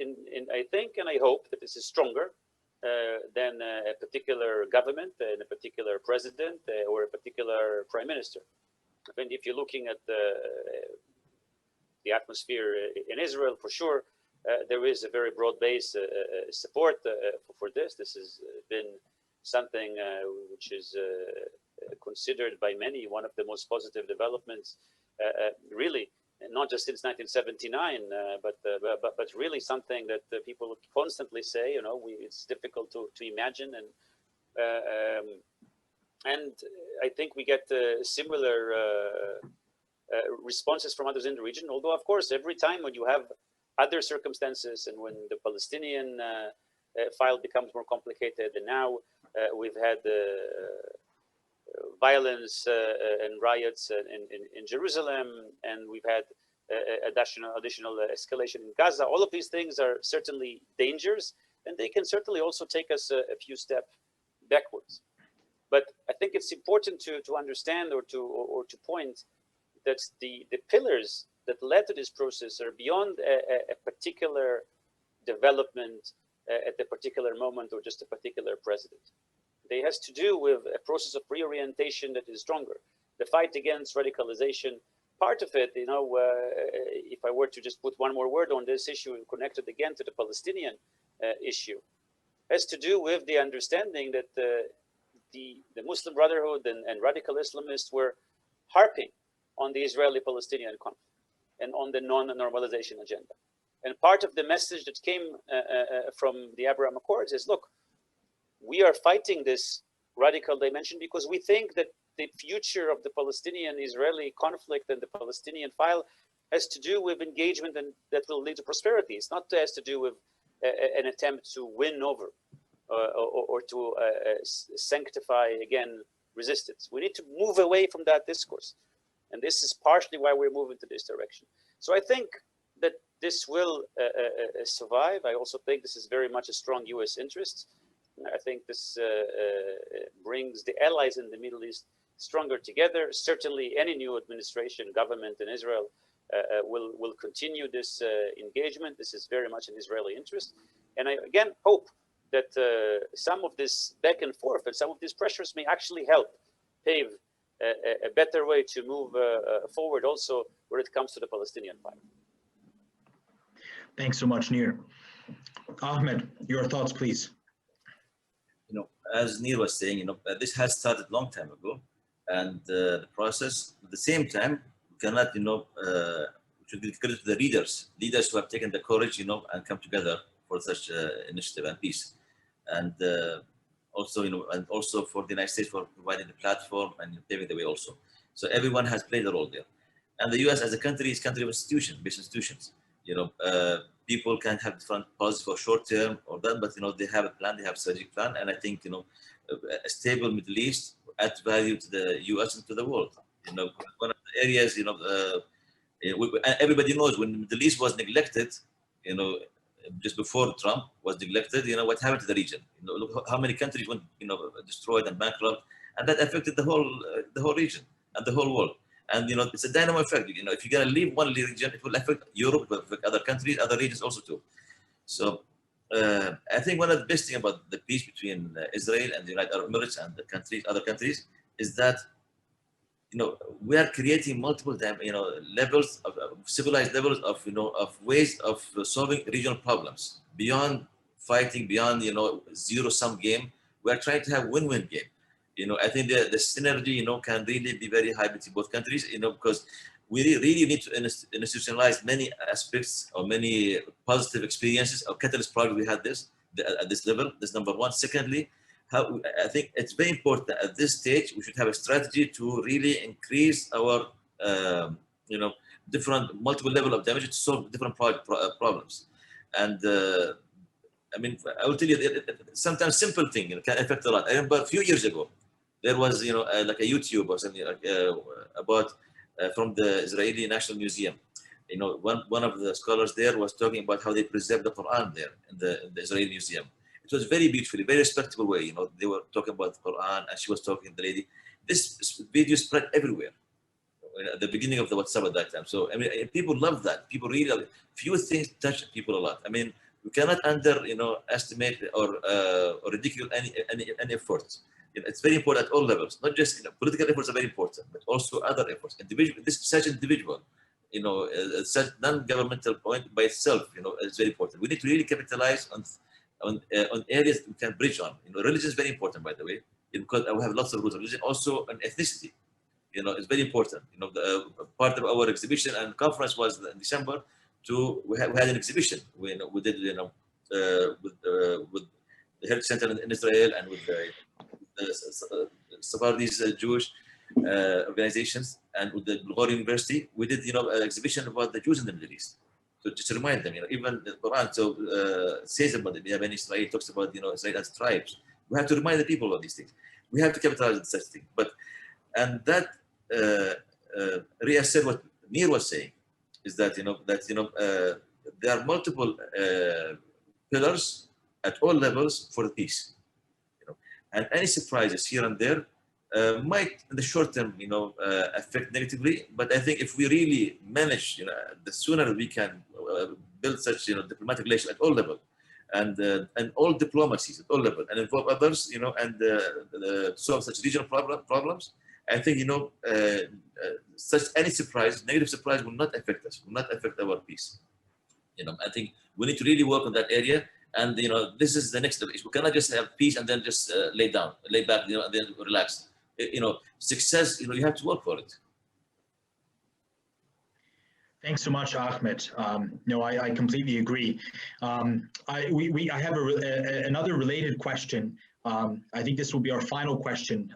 [SPEAKER 2] I think and I hope that this is stronger than a particular government and a particular president or a particular prime minister. I think if you're looking at the atmosphere in Israel, for sure, there is a very broad base support for this. This has been something which is considered by many one of the most positive developments, really, not just since 1979, but really something that people constantly say, you know, it's difficult to imagine, and I think we get similar responses from others in the region. Although, of course, every time when you have other circumstances and when the Palestinian file becomes more complicated, and now we've had violence and riots in Jerusalem, and we've had additional escalation in Gaza. All of these things are certainly dangers, and they can certainly also take us a few steps backwards. But I think it's important to understand or to point that the pillars that led to this process are beyond a particular development at a particular moment or just a particular president. They has to do with a process of reorientation that is stronger. The fight against radicalization, part of it, you know, if I were to just put one more word on this issue and connect it again to the Palestinian issue, has to do with the understanding that the Muslim Brotherhood and radical Islamists were harping on the Israeli-Palestinian conflict and on the non-normalization agenda. And part of the message that came from the Abraham Accords is, look, we are fighting this radical dimension because we think that the future of the Palestinian-Israeli conflict and the Palestinian file has to do with engagement and that will lead to prosperity. It's not has to do with an attempt to win over or to sanctify, again, resistance. We need to move away from that discourse. And this is partially why we're moving to this direction. So I think that this will survive. I also think this is very much a strong US interest. I think this brings the allies in the Middle East stronger together. Certainly any new administration, government in Israel will continue this engagement. This is very much in Israeli interest. And I again hope that some of this back and forth and some of these pressures may actually help pave a better way to move forward also when it comes to the Palestinian fight.
[SPEAKER 1] Thanks so much, Nir. Ahmed, your thoughts, please.
[SPEAKER 3] You know, as Nir was saying, you know, this has started a long time ago, and the process, at the same time, we cannot, you know, we should give credit to the leaders who have taken the courage, you know, and come together for such initiative and peace. And also, you know, and also for the United States for providing the platform and paving the way also. So everyone has played a role there. And the US as a country is a country of institutions, based institutions. You know, people can have different policies for short term or that, but, you know, they have a plan, they have a strategic plan. And I think, you know, a stable Middle East adds value to the US and to the world. You know, one of the areas, you know, everybody knows when the Middle East was neglected, you know, just before Trump was neglected, you know, what happened to the region? You know, look how many countries went, you know, destroyed and bankrupt, and that affected the whole region and the whole world. And, you know, it's a dynamo effect. You know, if you're going to leave one region, it will affect Europe, it will affect other countries, other regions also too. So I think one of the best things about the peace between Israel and the United Arab Emirates and the countries, other countries, is that, you know, we are creating multiple, you know, levels of civilized levels of, you know, of ways of solving regional problems beyond fighting, beyond, you know, zero-sum game. We are trying to have win-win game. You know, I think the synergy, you know, can really be very high between both countries, you know, because we really need to institutionalize many aspects or many positive experiences or catalyst projects we had at this level. That's number one. Secondly, I think it's very important that at this stage we should have a strategy to really increase our, you know, different multiple level of damage to solve different problems. And I mean, I will tell you, sometimes simple thing, you know, can affect a lot. I remember a few years ago, there was, you know, like a YouTube or something about from the Israeli National Museum. You know, one of the scholars there was talking about how they preserve the Quran there in the Israeli Museum. It was very beautifully, very respectable way. You know, they were talking about the Quran, and she was talking to the lady. This video spread everywhere at the beginning of the WhatsApp at that time. So I mean, people love that. People really, few things touch people a lot. I mean, we cannot estimate or ridicule any effort. You know, it's very important at all levels. Not just, you know, political efforts are very important, but also other efforts. Individual, this such individual, you know, such non-governmental point by itself, you know, is very important. We need to really capitalize on areas we can bridge on. You know, religion is very important, by the way, because we have lots of roots of religion. Also, on ethnicity, you know, it's very important. You know, part of our exhibition and conference was in December. We had an exhibition. We did, you know, with the Health Center in Israel and with the Sephardi's Jewish organizations and with the Bulgarian University. We did, you know, an exhibition about the Jews in the Middle East. So just to remind them, you know, even the Quran says about it. When Israel talks about, you know, Israel as tribes. We have to remind the people of these things. We have to capitalize on such things. And that reassert what Nir was saying is that, there are multiple pillars at all levels for the peace. You know, and any surprises here and there might, in the short term, you know, affect negatively. But I think if we really manage, you know, the sooner we can build such, you know, diplomatic relations at all levels, and all diplomacies at all levels, and involve others, you know, and solve such regional problems. I think, you know, such any surprise, negative surprise, will not affect us, will not affect our peace. You know, I think we need to really work on that area. And, you know, this is the next step. We cannot just have peace and then just lay back, you know, and then relax. You know, success, you know, you have to work for it.
[SPEAKER 1] Thanks so much, Ahmed. No, I completely agree. I have another related question. I think this will be our final question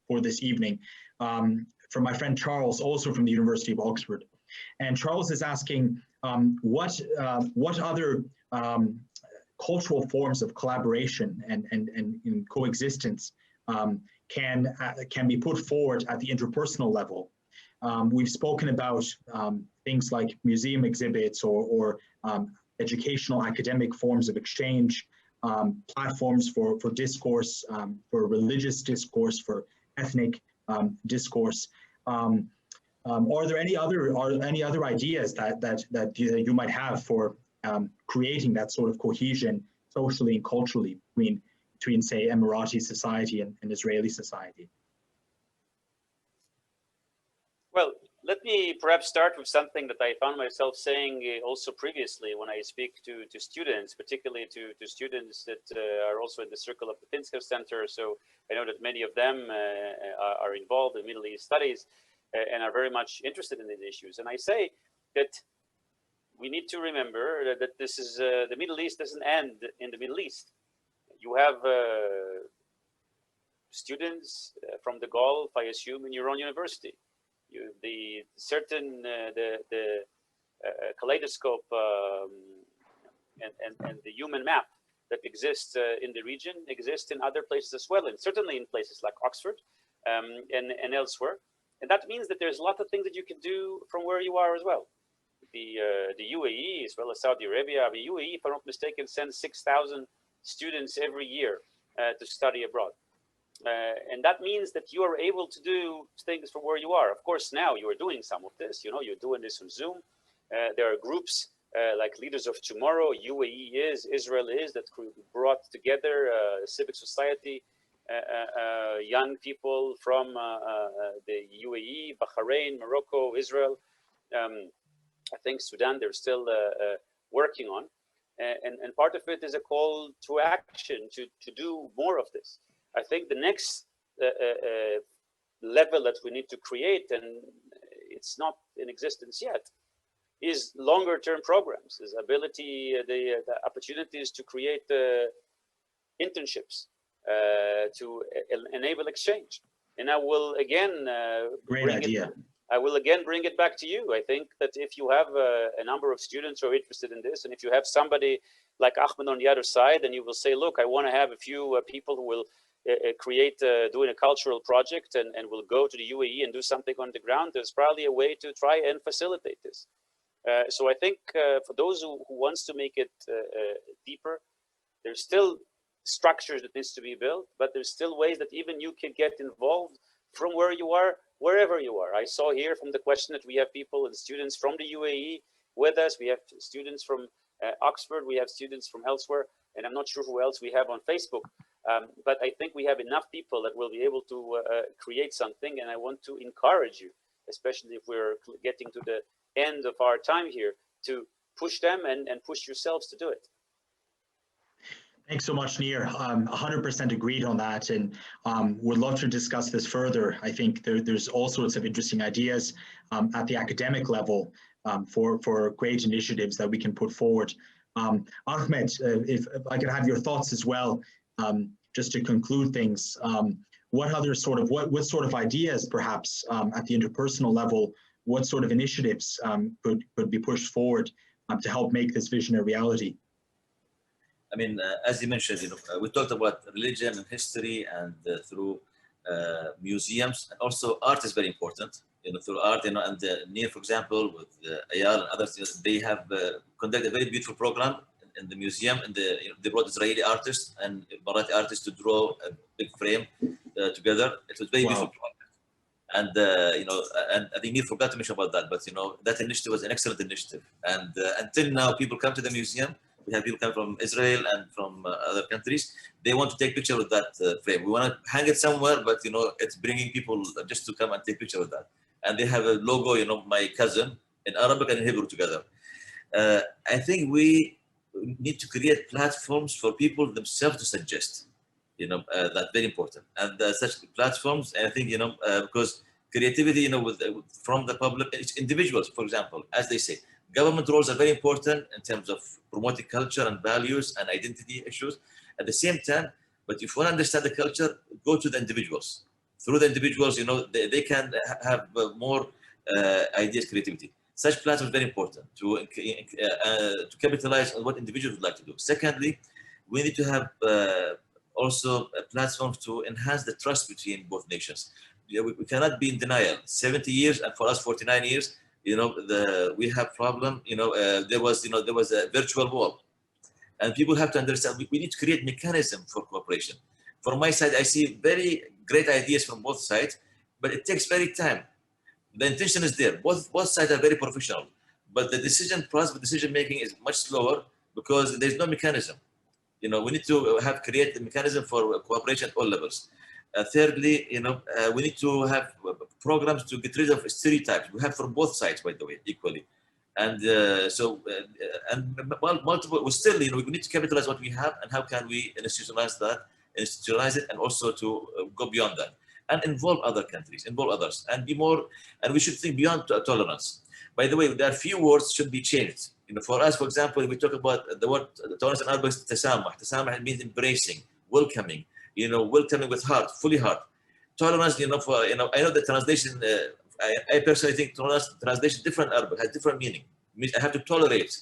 [SPEAKER 1] for this evening, from my friend Charles, also from the University of Oxford. And Charles is asking what other cultural forms of collaboration and in coexistence can be put forward at the interpersonal level. We've spoken about things like museum exhibits or educational academic forms of exchange, platforms for discourse, for religious discourse, for ethnic discourse. Are there any other ideas that you might have for creating that sort of cohesion socially and culturally between say Emirati society and Israeli society?
[SPEAKER 2] Well, let me perhaps start with something that I found myself saying also previously when I speak to students, particularly to students that are also in the circle of the Pinsker Center. So I know that many of them are involved in Middle East studies and are very much interested in these issues. And I say that we need to remember that this is the Middle East doesn't end in the Middle East. You have students from the Gulf, I assume, in your own university. The kaleidoscope and the human map that exists in the region exists in other places as well, and certainly in places like Oxford and elsewhere. And that means that there's a lot of things that you can do from where you are as well. The UAE, as well as Saudi Arabia, the UAE, if I'm not mistaken, sends 6,000 students every year to study abroad. And that means that you are able to do things from where you are. Of course, now you are doing some of this, you're doing this on Zoom. There are groups like Leaders of Tomorrow, UAE is, Israel is, that brought together civic society, young people from the UAE, Bahrain, Morocco, Israel, I think Sudan, they're still working on. And part of it is a call to action to do more of this. I think the next level that we need to create, and it's not in existence yet, is longer term programs, is ability, the opportunities to create internships to enable exchange. And I will again I will again bring it back to you. I think that if you have a number of students who are interested in this, and if you have somebody like Ahmed on the other side, and you will say, look, I want to have a few people who will doing a cultural project and will go to the UAE and do something on the ground, there's probably a way to try and facilitate this. So I think for those who wants to make it deeper, there's still structures that needs to be built, but there's still ways that even you can get involved from where you are, wherever you are. I saw here from the question that we have people and students from the UAE with us. We have students from Oxford. We have students from elsewhere, and I'm not sure who else we have on Facebook. But I think we have enough people that will be able to create something, and I want to encourage you, especially if we're getting to the end of our time here, to push them and push yourselves to do it.
[SPEAKER 1] Thanks so much, Nir. 100% agreed on that, and would love to discuss this further. I think there's all sorts of interesting ideas at the academic level for great initiatives that we can put forward. Ahmed, if I could have your thoughts as well, just to conclude things. What other sort of ideas, perhaps at the interpersonal level, what sort of initiatives could be pushed forward to help make this vision a reality?
[SPEAKER 3] I mean, as you mentioned, we talked about religion and history, and through museums, and also art is very important. Through art, and Nir, for example, with Ayal and others, they have conducted a very beautiful program in the museum, and they brought Israeli artists and Emirati artists to draw a big frame together. It was very beautiful project. And and I think Nir forgot to mention about that, but that initiative was an excellent initiative. And until now, people come to the museum. We have people come from Israel and from other countries. They want to take picture with that frame. We want to hang it somewhere, but it's bringing people just to come and take picture with that. And they have a logo, my cousin, in Arabic and in Hebrew together. I think we need to create platforms for people themselves to suggest. That's very important. And such platforms, I think, because creativity, from the public, it's individuals, for example, as they say. Government roles are very important in terms of promoting culture and values and identity issues. At the same time, but if you want to understand the culture, go to the individuals. Through the individuals, they can have more ideas, creativity. Such platforms are very important to capitalize on what individuals would like to do. Secondly, we need to have also a platform to enhance the trust between both nations. We cannot be in denial. 70 years, and for us 49 years, we have problem. There was a virtual wall, and people have to understand we need to create mechanism for cooperation. From my side, I see very great ideas from both sides, but it takes very time. The intention is there. Both sides are very professional, but the decision process, decision making is much slower because there's no mechanism. We need to create the mechanism for cooperation at all levels. Thirdly, we need to have programs to get rid of stereotypes. We have from both sides, by the way, equally. And multiple. We still, we need to capitalize what we have, and how can we institutionalize it, and also to go beyond that, and involve other countries, involve others, and be more. And we should think beyond tolerance. By the way, there are few words should be changed. For us, for example, we talk about the word tolerance in Arabic is tasamah. Tasamah means embracing, welcoming. Welcoming with heart, fully heart. Tolerance, I know the translation. I personally think tolerance translation different Arabic has different meaning. It means I have to tolerate.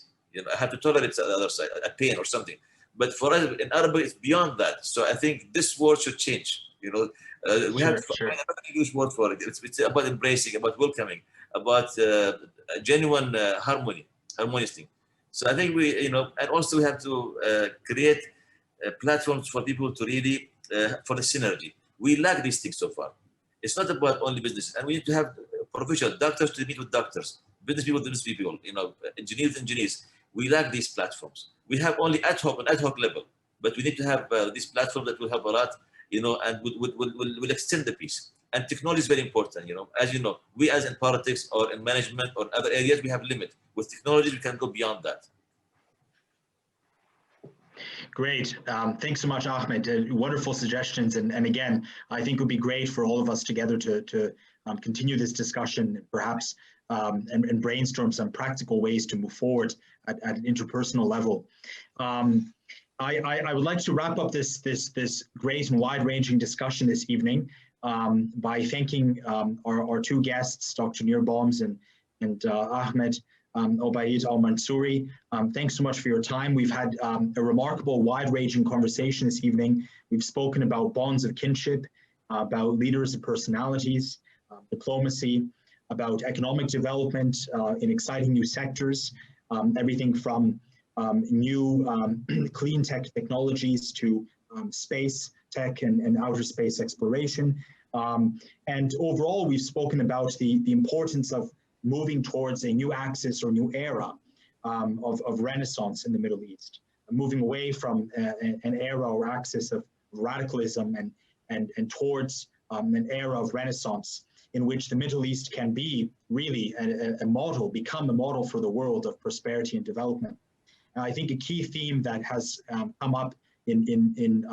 [SPEAKER 3] I have to tolerate the other side, a pain or something. But for us in Arabic, it's beyond that. So I think this word should change. We have to find another English word for it. It's about embracing, about welcoming, about genuine harmonious thing. So I think we, and also we have to create platforms for people to really, for the synergy. We lack these things so far. It's not about only business, and we need to have professional doctors to meet with doctors, business people, engineers. We lack these platforms. We have only ad hoc level, but we need to have these platforms that will help a lot, and will extend the peace. And technology is very important, as you know, we as in politics or in management or other areas, we have limit. With technology, we can go beyond that.
[SPEAKER 1] Great. Thanks so much, Ahmed. Wonderful suggestions. And again, I think it would be great for all of us together to continue this discussion, perhaps, and brainstorm some practical ways to move forward at an interpersonal level. I would like to wrap up this great and wide-ranging discussion this evening by thanking our two guests, Dr. Nir BOMS and Ahmed Obaid Al-Mansoori. Thanks so much for your time. We've had a remarkable wide-ranging conversation this evening. We've spoken about bonds of kinship, about leaders and personalities, diplomacy, about economic development in exciting new sectors, everything from new clean tech technologies to space tech and outer space exploration. And overall, we've spoken about the importance of moving towards a new axis or new era of renaissance in the Middle East, moving away from an era or axis of radicalism and towards an era of renaissance in which the Middle East can be really a model, become a model for the world of prosperity and development. And I think a key theme that has come up in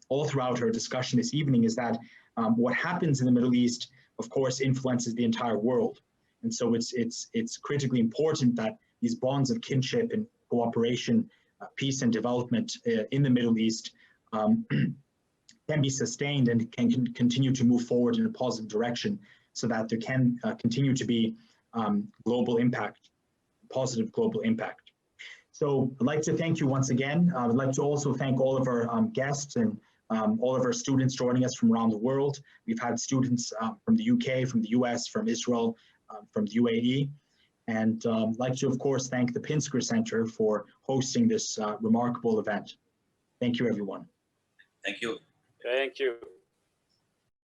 [SPEAKER 1] all throughout our discussion this evening is that what happens in the Middle East, of course, influences the entire world. And so it's critically important that these bonds of kinship and cooperation, peace and development in the Middle East can be sustained and can continue to move forward in a positive direction so that there can continue to be global impact, positive global impact. So I'd like to thank you once again. I'd like to also thank all of our guests and all of our students joining us from around the world. We've had students from the UK, from the US, from Israel, from the UAE. And I'd like to, of course, thank the Pinsker Center for hosting this remarkable event. Thank you, everyone.
[SPEAKER 3] Thank you.
[SPEAKER 2] Thank you.